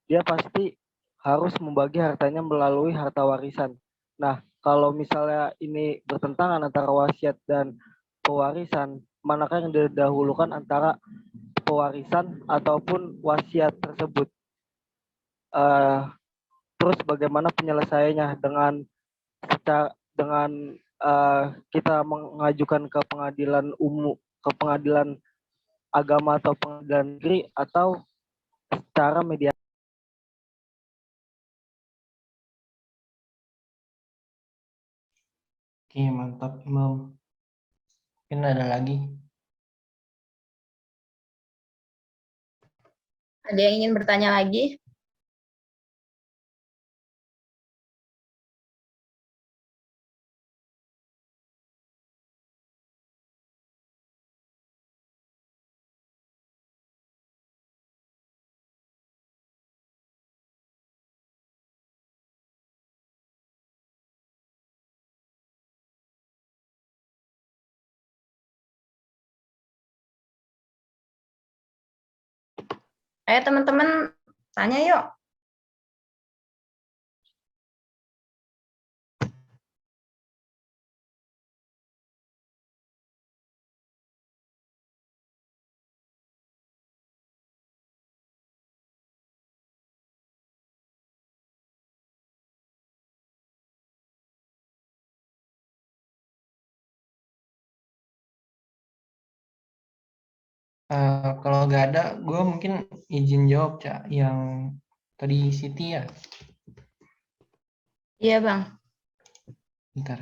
dia pasti harus membagi hartanya melalui harta warisan. Nah, kalau misalnya ini bertentangan antara wasiat dan pewarisan, manakah yang didahulukan antara pewarisan ataupun wasiat tersebut? Eh, Terus bagaimana penyelesaiannya dengan kita mengajukan ke pengadilan umum, ke pengadilan agama atau pengadilan negeri atau secara media. Oke, mantap, Imam. Mungkin ada lagi. Ada yang ingin bertanya lagi? Ayo teman-teman, tanya yuk. Kalau nggak ada, gue mungkin izin jawab, Cak, yang tadi Siti ya. Iya, Bang. Bentar.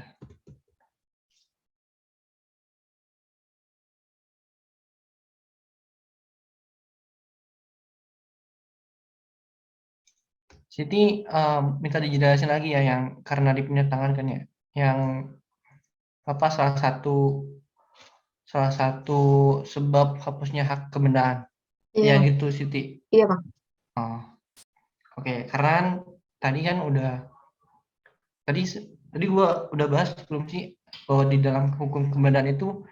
Siti minta dijelasin lagi ya yang karena dipindah tangan kan ya. Yang apa salah satu sebab hapusnya hak kebendaan. Ya Iya, gitu Siti. iya Bang. Oh, oke. Karena kan tadi kan tadi tadi gua udah bahas belum sih bahwa di dalam hukum kebendaan itu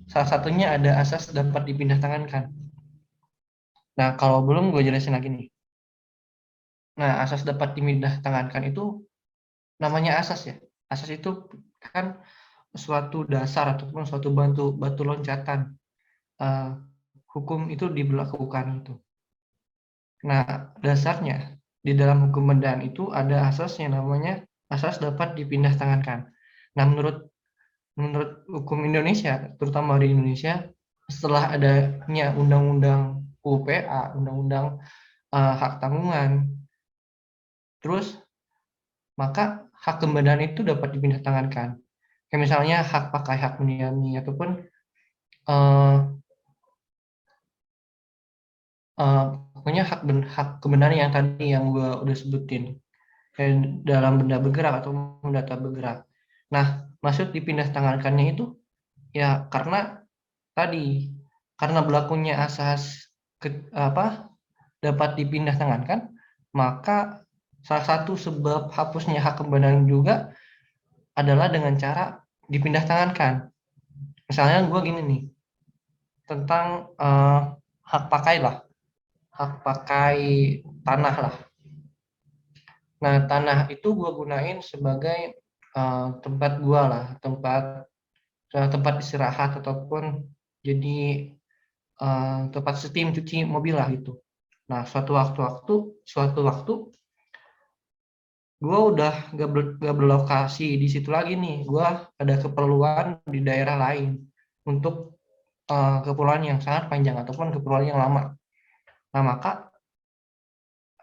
salah satunya ada asas dapat dipindah tangankan. Nah, kalau belum gue jelasin lagi nih. Nah, asas dapat dipindah tangankan itu namanya asas ya. Asas itu kan suatu dasar ataupun suatu batu loncatan eh, hukum itu diberlakukan itu. Nah, dasarnya di dalam hukum pembedahan itu ada asas yang namanya asas dapat dipindah tangankan. Nah, menurut hukum Indonesia, terutama di Indonesia, setelah adanya undang-undang UPA, undang-undang hak tanggungan, terus maka hak kebendaan itu dapat dipindah tangankan. Kayak misalnya hak pakai, hak mendiami, ataupun eh, pokoknya hak kebenaran yang tadi yang gue udah sebutin dalam benda bergerak atau data bergerak. Nah, maksud dipindah tangankannya itu ya karena berlakunya asas dapat dipindah tangankan, maka salah satu sebab hapusnya hak kebenaran juga adalah dengan cara dipindah tangankan. Misalnya gue gini nih, tentang hak pakai lah, hak pakai tanah lah. Nah, tanah itu gue gunain sebagai tempat gue lah, tempat istirahat ataupun jadi tempat steam cuci mobil lah itu. Nah, suatu waktu gue udah gak berlokasi di situ lagi nih. Gue ada keperluan di daerah lain untuk keperluan yang sangat panjang ataupun keperluan yang lama. Nah, maka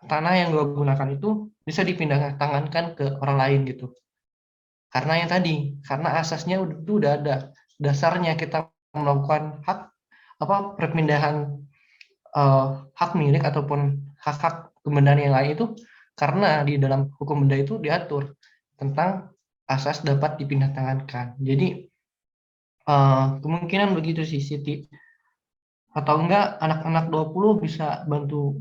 tanah yang gue gunakan itu bisa dipindah tangankan ke orang lain gitu. Karena yang tadi, karena asasnya itu udah ada. Dasarnya kita melakukan perpindahan hak milik ataupun hak-hak kebendaan yang lain itu karena di dalam hukum benda itu diatur tentang asas dapat dipindah tangankan. Jadi kemungkinan begitu sih Siti. Atau enggak anak-anak 20 bisa bantu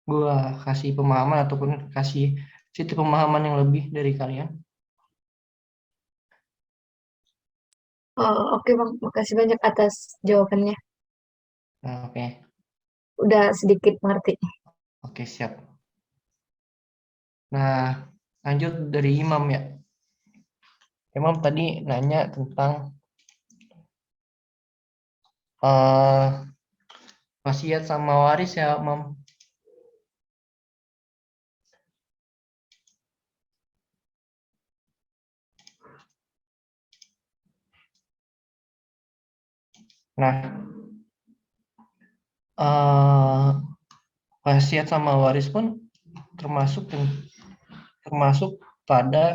gua kasih pemahaman ataupun kasih Siti pemahaman yang lebih dari kalian. Oke Bang, makasih banyak atas jawabannya. Nah, oke. Udah sedikit mengerti. Oke, siap. Nah, lanjut dari Imam ya. Imam tadi nanya tentang wasiat sama waris ya, Imam. Nah, wasiat sama waris pun termasuk pada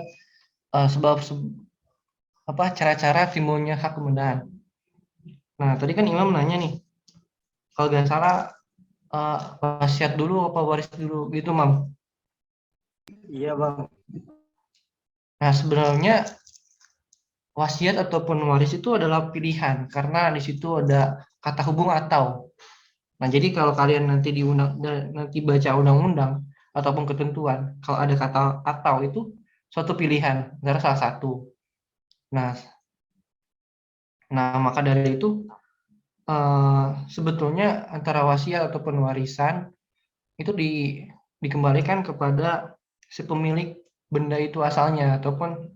cara-cara timbulnya hak kebendaan. Nah, tadi kan Imam nanya nih, kalau nggak salah wasiat dulu apa waris dulu gitu, Mam? Iya Bang. Nah, sebenarnya wasiat ataupun waris itu adalah pilihan karena di situ ada kata hubung atau. Nah, jadi kalau kalian nanti nanti baca undang-undang ataupun ketentuan, kalau ada kata atau itu suatu pilihan, antara salah satu. Nah, maka dari itu sebetulnya antara wasiat ataupun warisan itu dikembalikan kepada si pemilik benda itu asalnya ataupun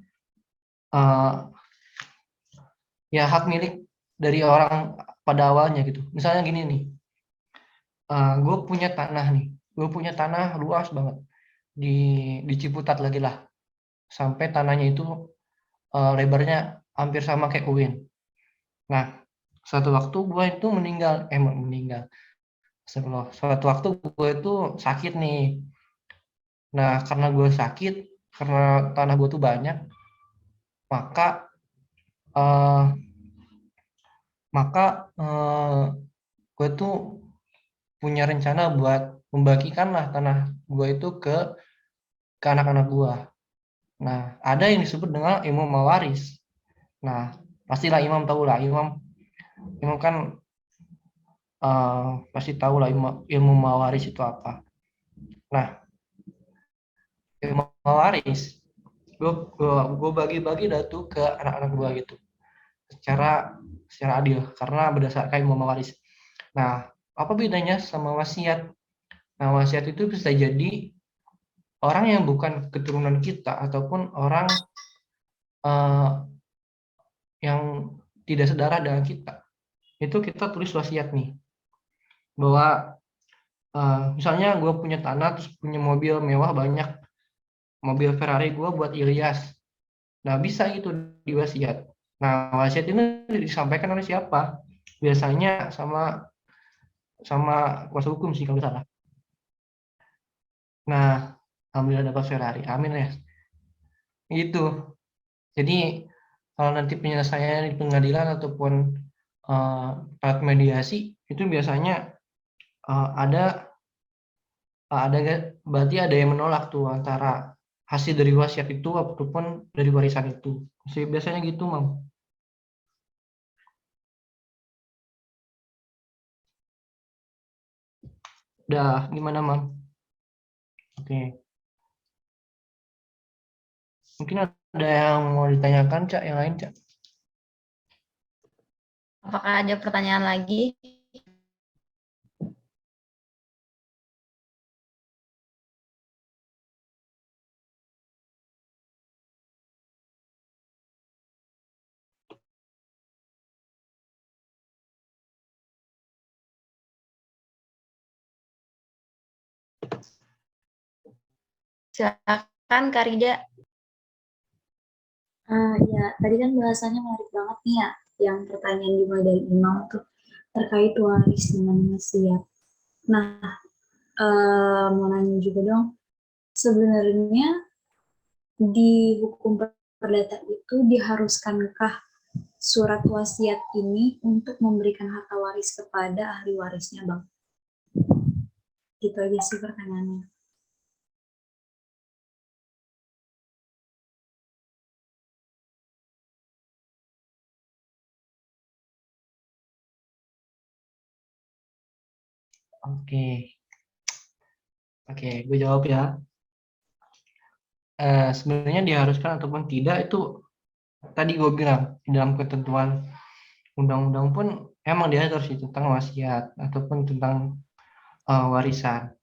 ya hak milik dari orang pada awalnya gitu. Misalnya gini nih, gue punya tanah luas banget di Ciputat lagi lah, sampai tanahnya itu lebarnya hampir sama kayak UIN. Nah, suatu waktu gue itu meninggal. Suatu waktu gue itu sakit nih. Nah, karena gue sakit, karena tanah gue tuh banyak, maka eh, gue tuh punya rencana buat membagikan lah tanah gue itu ke anak-anak gue. Nah, ada yang disebut dengan ilmu mawaris. Nah, pastilah Imam tahu lah. Imam kan pasti tahu lah ilmu mawaris itu apa. Nah, ilmu mawaris gue bagi-bagi dah tuh ke anak-anak gue gitu secara adil karena berdasarkan ilmu mawaris. Nah, apa bedanya sama wasiat? Nah, wasiat itu bisa jadi orang yang bukan keturunan kita ataupun orang eh, yang tidak sedarah dengan kita. Itu kita tulis wasiat nih bahwa misalnya gue punya tanah terus punya mobil mewah banyak, mobil Ferrari gue buat Ilyas. Nah, bisa itu di wasiat. Nah, wasiat ini disampaikan oleh siapa? Biasanya sama kuasa hukum sih kalau salah. Nah, alhamdulillah dapat Ferrari. Amin ya. Gitu. Jadi kalau nanti penyelesaian di pengadilan ataupun alat mediasi itu biasanya ada berarti ada yang menolak tuh antara hasil dari wasiat itu ataupun dari warisan itu. Biasanya gitu, Mam. Udah gimana, Mam? Oke. Mungkin ada yang mau ditanyakan, Cak, yang lain, Cak? Apakah ada pertanyaan lagi? Silakan, Kak Rida. Ya, tadi kan bahasannya menarik banget nih ya, yang pertanyaan dimulai dari Imam tuh terkait waris dengan wasiat. Nah, mau nanya juga dong, sebenarnya di hukum perdata itu diharuskankah surat wasiat ini untuk memberikan harta waris kepada ahli warisnya, Bang? Gitu aja sih pertanyaannya. Oke, gue jawab ya. Sebenarnya diharuskan ataupun tidak itu tadi gue bilang di dalam ketentuan undang-undang pun emang diatur sih tentang wasiat ataupun tentang warisan.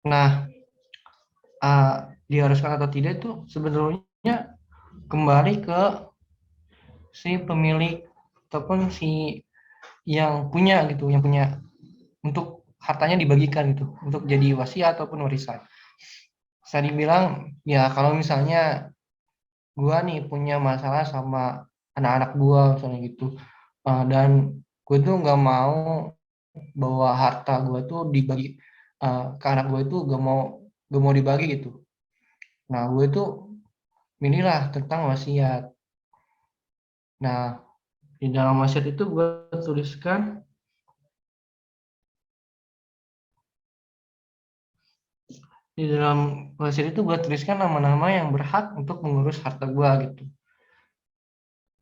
Nah, diharuskan atau tidak itu sebenarnya kembali ke si pemilik ataupun si yang punya gitu, yang punya untuk hartanya dibagikan gitu, untuk jadi wasiat ataupun warisan. Saya dibilang ya kalau misalnya gua nih punya masalah sama anak-anak gua misalnya gitu, dan gue tuh nggak mau bahwa harta gue tuh dibagi ke anak gue itu gak mau dibagi gitu. Nah, gue tuh inilah tentang wasiat. Nah, di dalam wasiat itu gue tuliskan nama-nama yang berhak untuk mengurus harta gue gitu.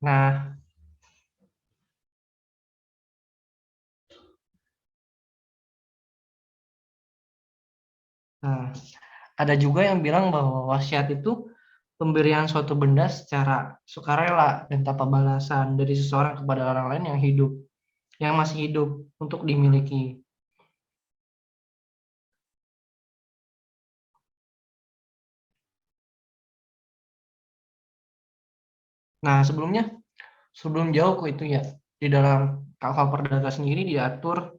Nah, ada juga yang bilang bahwa wasiat itu pemberian suatu benda secara sukarela dan tanpa balasan dari seseorang kepada orang lain yang masih hidup untuk dimiliki. Nah, sebelum jauh ke itu ya, di dalam KUH Perdata sendiri diatur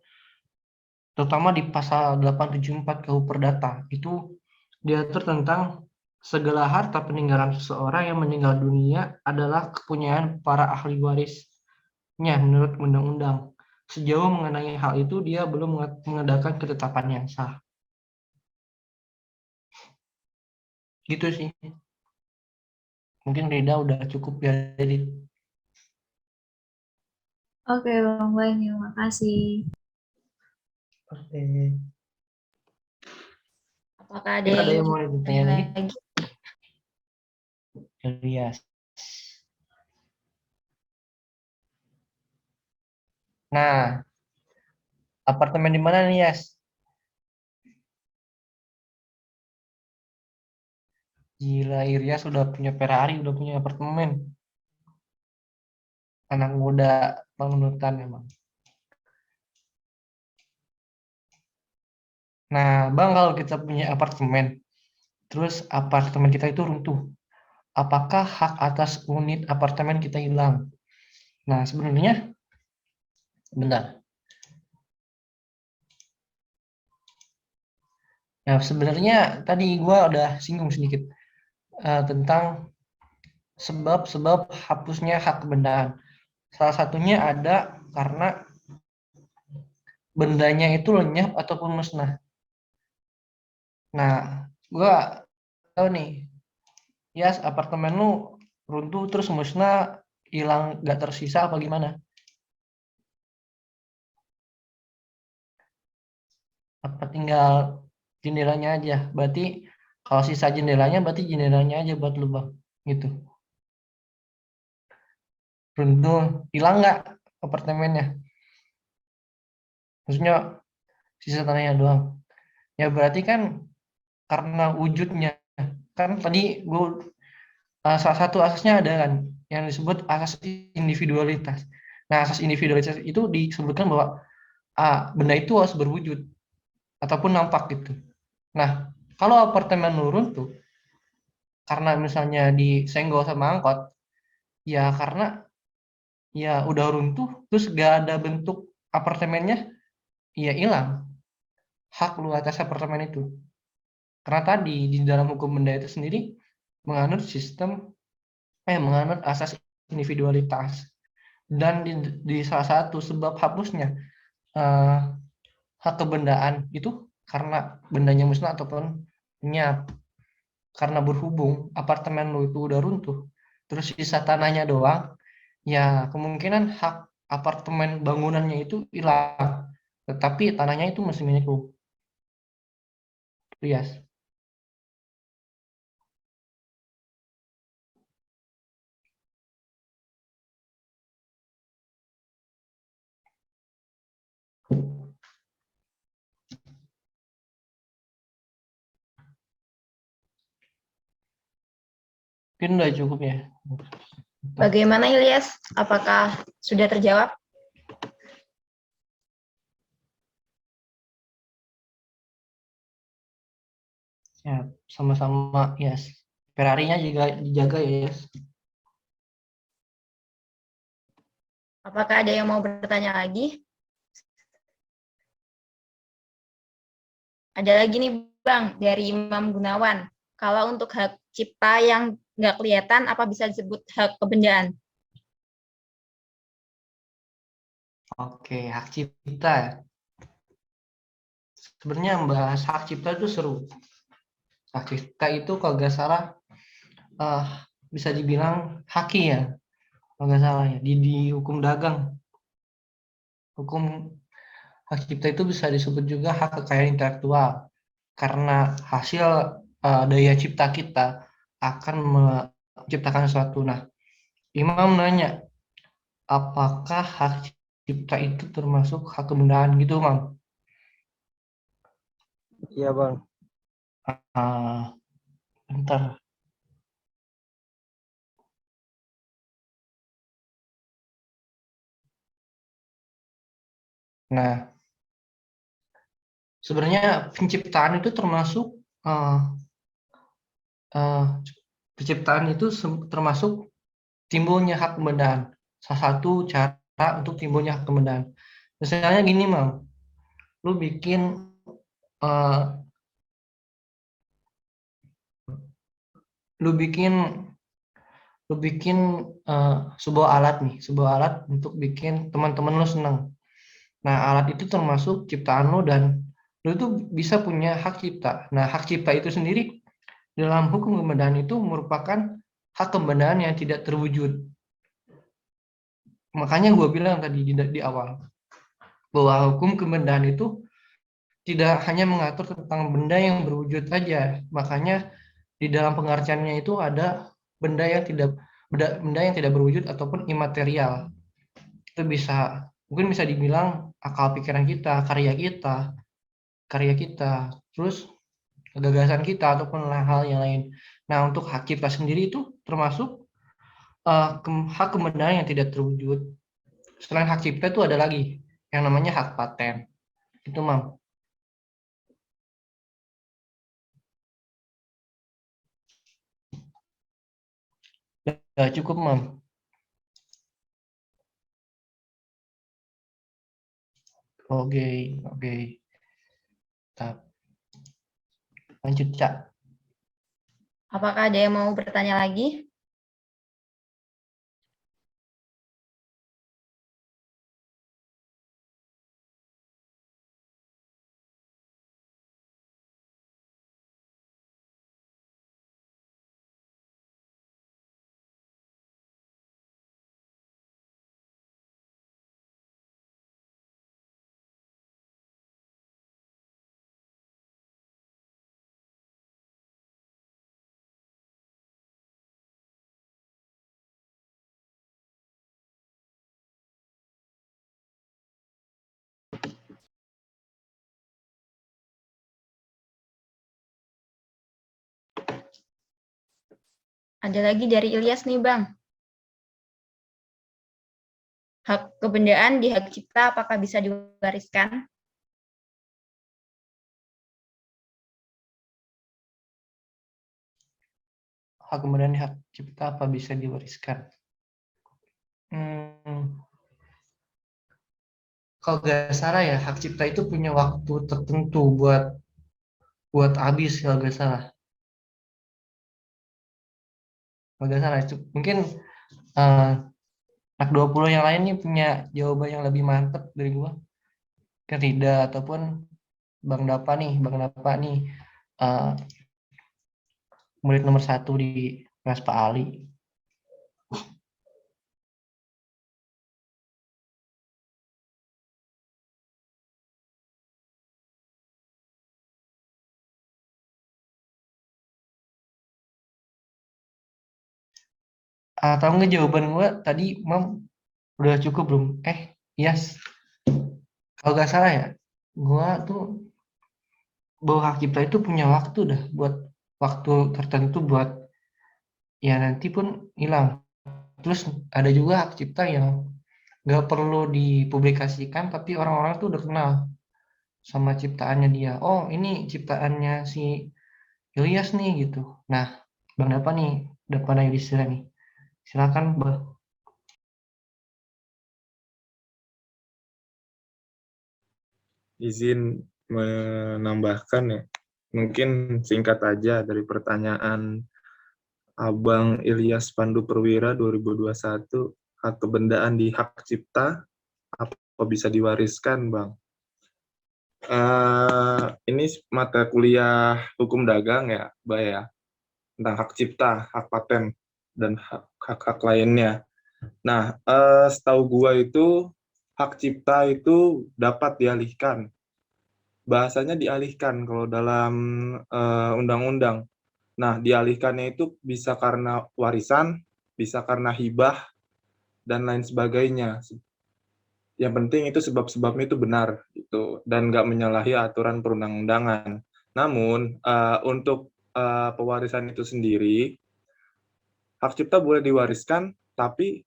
terutama di pasal 874 KUH Perdata itu diatur tentang segala harta peninggalan seseorang yang meninggal dunia adalah kepunyaan para ahli waris menurut undang-undang. Sejauh mengenai hal itu, dia belum mengadakan ketetapan yang sah. Gitu sih. Mungkin Rida udah cukup ya. Jadi, Oke, Bang Boy, terima kasih. oke. Apakah ada Ada yang yang mau ditanya lagi? lagi? Elias. Nah, apartemen di mana nih, Yas? Gila, Iryas udah punya Ferrari, udah punya apartemen. Anak muda panutan emang. Nah, Bang, kalau kita punya apartemen, terus apartemen kita itu runtuh, apakah hak atas unit apartemen kita hilang? Nah, sebenarnya, bentar. Nah, sebenarnya tadi gua udah singgung sedikit tentang sebab-sebab hapusnya hak kebendaan. Salah satunya ada karena bendanya itu lenyap ataupun musnah. Nah, gua tahu nih, ya apartemen lu runtuh terus musnah, hilang nggak tersisa apa gimana? Apa tinggal jendelanya aja? Berarti kalau sisa jendelanya berarti jendelanya aja buat lu Bang. Gitu. Runtuh, hilang nggak apartemennya? Maksudnya sisa tanahnya doang. Ya berarti kan karena wujudnya, kan tadi gue salah satu asasnya ada kan yang disebut asas individualitas. Nah, asas individualitas itu disebutkan bahwa benda itu harus berwujud ataupun nampak gitu. Nah, kalau apartemen nurun tuh karena misalnya disenggol sama angkot, ya karena ya udah runtuh terus gak ada bentuk apartemennya, ya hilang hak lu atas apartemen itu. Karena tadi di dalam hukum benda itu sendiri menganut menganut asas individualitas. Dan di salah satu sebab hapusnya eh, hak kebendaan itu karena bendanya musnah ataupun lenyap. Karena berhubung apartemen lu itu udah runtuh, terus sisa tanahnya doang, ya kemungkinan hak apartemen bangunannya itu hilang. Tetapi tanahnya itu masih milik lu. Yes. Mungkin udah cukup ya. Bagaimana Ilyas? Apakah sudah terjawab? Ya, sama-sama yes. Ferrari-nya juga dijaga ya, yes. Apakah ada yang mau bertanya lagi? Ada lagi nih Bang, dari Imam Gunawan. Kalau untuk hak cipta yang nggak kelihatan, apa bisa disebut hak kebendaan? Oke, hak cipta. Sebenarnya membahas hak cipta itu seru. Hak cipta itu kalau nggak salah eh, bisa dibilang haki ya, kalau nggak salah ya, di hukum dagang. Hukum hak cipta itu bisa disebut juga hak kekayaan intelektual karena hasil daya cipta kita akan menciptakan sesuatu. Nah, Imam nanya, apakah hak cipta itu termasuk hak kebendaan gitu, Mam? Iya Bang. Ah, bentar. Nah, sebenarnya penciptaan itu termasuk eh, eh, penciptaan itu termasuk timbulnya hak kebendaan. Salah satu cara untuk timbulnya hak kebendaan. Misalnya gini, Mam, lu bikin eh, lu bikin lu bikin sebuah alat nih, sebuah alat untuk bikin teman-teman lu senang. Nah, alat itu termasuk ciptaan lu dan lu itu bisa punya hak cipta. Nah, hak cipta itu sendiri dalam hukum kebendaan itu merupakan hak kebendaan yang tidak terwujud. Makanya gue bilang tadi di awal bahwa hukum kebendaan itu tidak hanya mengatur tentang benda yang berwujud saja. Makanya di dalam pengertiannya itu ada benda yang tidak berwujud ataupun imaterial. Itu mungkin bisa dibilang akal pikiran kita, karya kita, terus gagasan kita ataupun hal yang lain. Nah, untuk hak cipta sendiri itu termasuk hak kebendaan yang tidak terwujud. Selain hak cipta itu ada lagi yang namanya hak paten. Itu, Mam. Ya, cukup, Mam. Oke, oke. Lanjut, Cak. Apakah ada yang mau bertanya lagi? Ada lagi dari Ilyas nih, Bang. Hak kebendaan di hak cipta apakah bisa diwariskan? Hak kebendaan hak cipta apa bisa diwariskan? Kalau nggak salah ya, hak cipta itu punya waktu tertentu buat habis kalau nggak salah. Kalau nggak salah, mungkin uh, anak 20 yang lain nih punya jawaban yang lebih mantep dari gua. Kan tidak, ataupun Bang Dapa nih, uh, murid nomor 1 di kelas Pak Ali. Atau nggak jawaban gua tadi, Mam, udah cukup belum? Yes. Kalau nggak salah ya, gua tuh bahwa hak cipta itu punya waktu dah, buat waktu tertentu buat ya nanti pun hilang. Terus ada juga hak cipta yang nggak perlu dipublikasikan, tapi orang-orang tuh udah kenal sama ciptaannya dia. Oh, ini ciptaannya si Ilyas nih gitu. Nah, Bang Dapa nih, Dapa Yudhistira nih. Silakan, Bang. Izin menambahkan ya, mungkin singkat aja dari pertanyaan Abang Ilyas Pandu Perwira 2021, hak kebendaan di hak cipta apa bisa diwariskan, Bang? Ini mata kuliah hukum dagang ya, Mbak ya, tentang hak cipta, hak paten, dan hak-hak lainnya. Nah, setahu gua itu hak cipta itu dapat dialihkan. Bahasanya dialihkan kalau dalam undang-undang. Nah, dialihkannya itu bisa karena warisan, bisa karena hibah, dan lain sebagainya. Yang penting itu sebab-sebabnya itu benar, gitu, dan nggak menyalahi aturan perundang-undangan. Namun, untuk pewarisan itu sendiri, hak cipta boleh diwariskan, tapi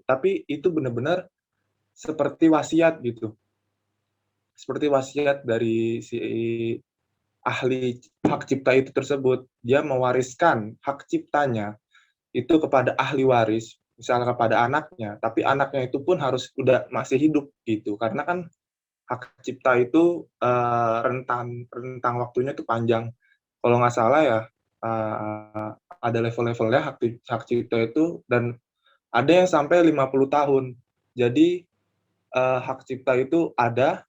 tapi itu benar-benar seperti wasiat gitu. Seperti wasiat dari si ahli hak cipta itu tersebut, dia mewariskan hak ciptanya itu kepada ahli waris, misalnya kepada anaknya, tapi anaknya itu pun harus udah masih hidup gitu, karena kan hak cipta itu rentang waktunya itu panjang. Kalau nggak salah ya ada level-levelnya hak cipta itu, dan ada yang sampai 50 tahun. Jadi hak cipta itu ada,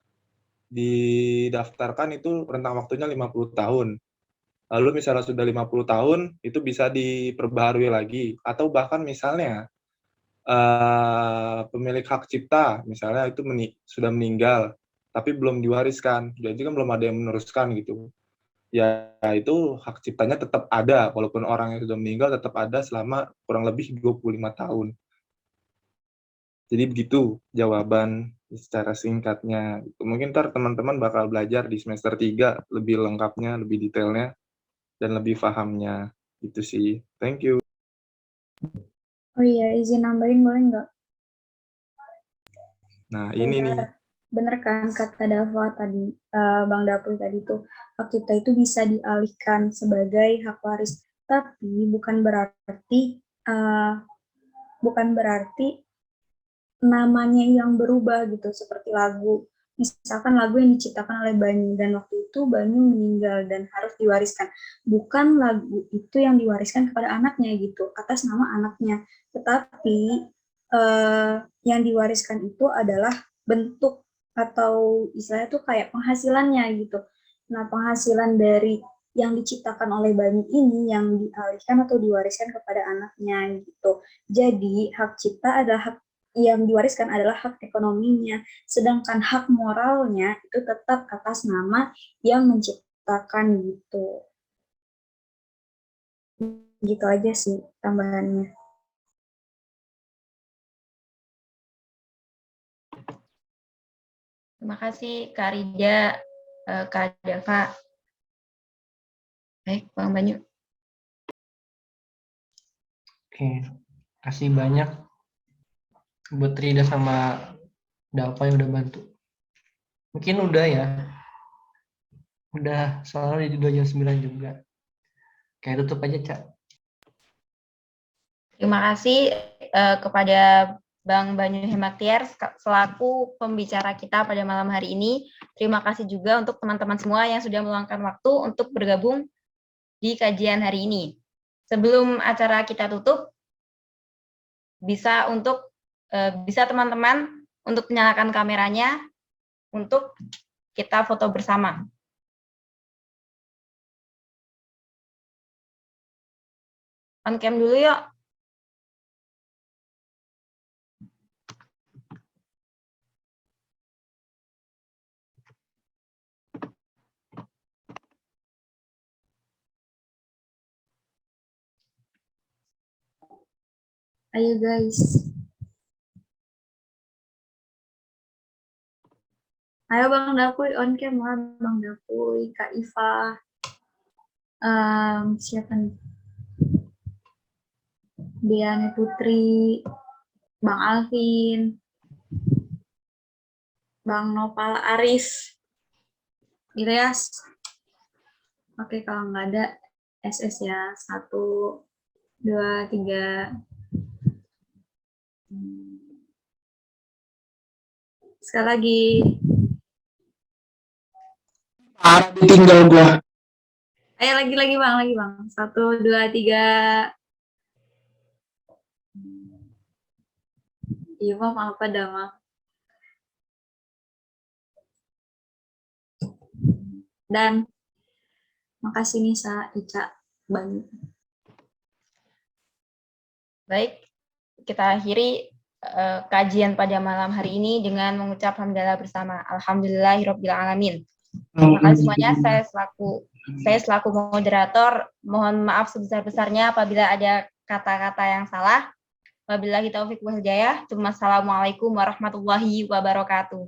didaftarkan itu rentang waktunya 50 tahun. Lalu misalnya sudah 50 tahun, itu bisa diperbaharui lagi. Atau bahkan misalnya pemilik hak cipta, misalnya itu sudah meninggal, tapi belum diwariskan, jadi kan belum ada yang meneruskan gitu. Ya itu hak ciptanya tetap ada, walaupun orang yang sudah meninggal tetap ada selama kurang lebih 25 tahun. Jadi begitu jawaban secara singkatnya. Mungkin ntar teman-teman bakal belajar di semester 3 lebih lengkapnya, lebih detailnya, dan lebih pahamnya. Gitu sih. Thank you. Oh iya, izin nambahin boleh nggak? Nah, ini nih. Bener kan kata Dava tadi, Bang Dapul tadi tuh, hak cipta itu bisa dialihkan sebagai hak waris, tapi bukan berarti namanya yang berubah gitu, seperti lagu. Misalkan lagu yang diciptakan oleh Banyu, dan waktu itu Banyu meninggal dan harus diwariskan. Bukan lagu itu yang diwariskan kepada anaknya gitu, atas nama anaknya. Tetapi yang diwariskan itu adalah bentuk atau istilahnya tuh kayak penghasilannya gitu. Nah, penghasilan dari yang diciptakan oleh Banyu ini yang dialihkan atau diwariskan kepada anaknya gitu. Jadi, hak cipta adalah hak yang diwariskan adalah hak ekonominya, sedangkan hak moralnya itu tetap atas nama yang menciptakan gitu. Gitu aja sih tambahannya. Terima kasih Kak Rida, Kak Dava. Baik, Bang Banyu. Oke, kasih banyak buat Rida sama Dava yang udah bantu. Mungkin udah ya. Udah soalnya di 2 jam 9 juga. Kayak tutup aja, Cak. Terima kasih kepada Bang Banyu Hematier selaku pembicara kita pada malam hari ini. Terima kasih juga untuk teman-teman semua yang sudah meluangkan waktu untuk bergabung di kajian hari ini. Sebelum acara kita tutup, bisa teman-teman untuk menyalakan kameranya untuk kita foto bersama. On cam dulu yuk. Ayo guys. Ayo Bang Dapuy, on cam lah Bang Dapuy, Kak Iva. Siapa nih? Diane Putri, Bang Alvin, Bang Nopal Arif, Ilyas. Oke, kalau nggak ada SS ya. 1, 2, 3. Sekali lagi. Tinggal gua. Ayo lagi bang. 1, 2, 3. Iya maaf apa dah maaf. Dan makasih Nisa, Ica, Banyu. Baik, kita akhiri kajian pada malam hari ini dengan mengucap hamdalah bersama. Alhamdulillahirrabbilalamin. Terima kasih semuanya. Saya selaku moderator mohon maaf sebesar-besarnya apabila ada kata-kata yang salah. Wabillahi taufiq wal hidayah. Assalamualaikum warahmatullahi wabarakatuh.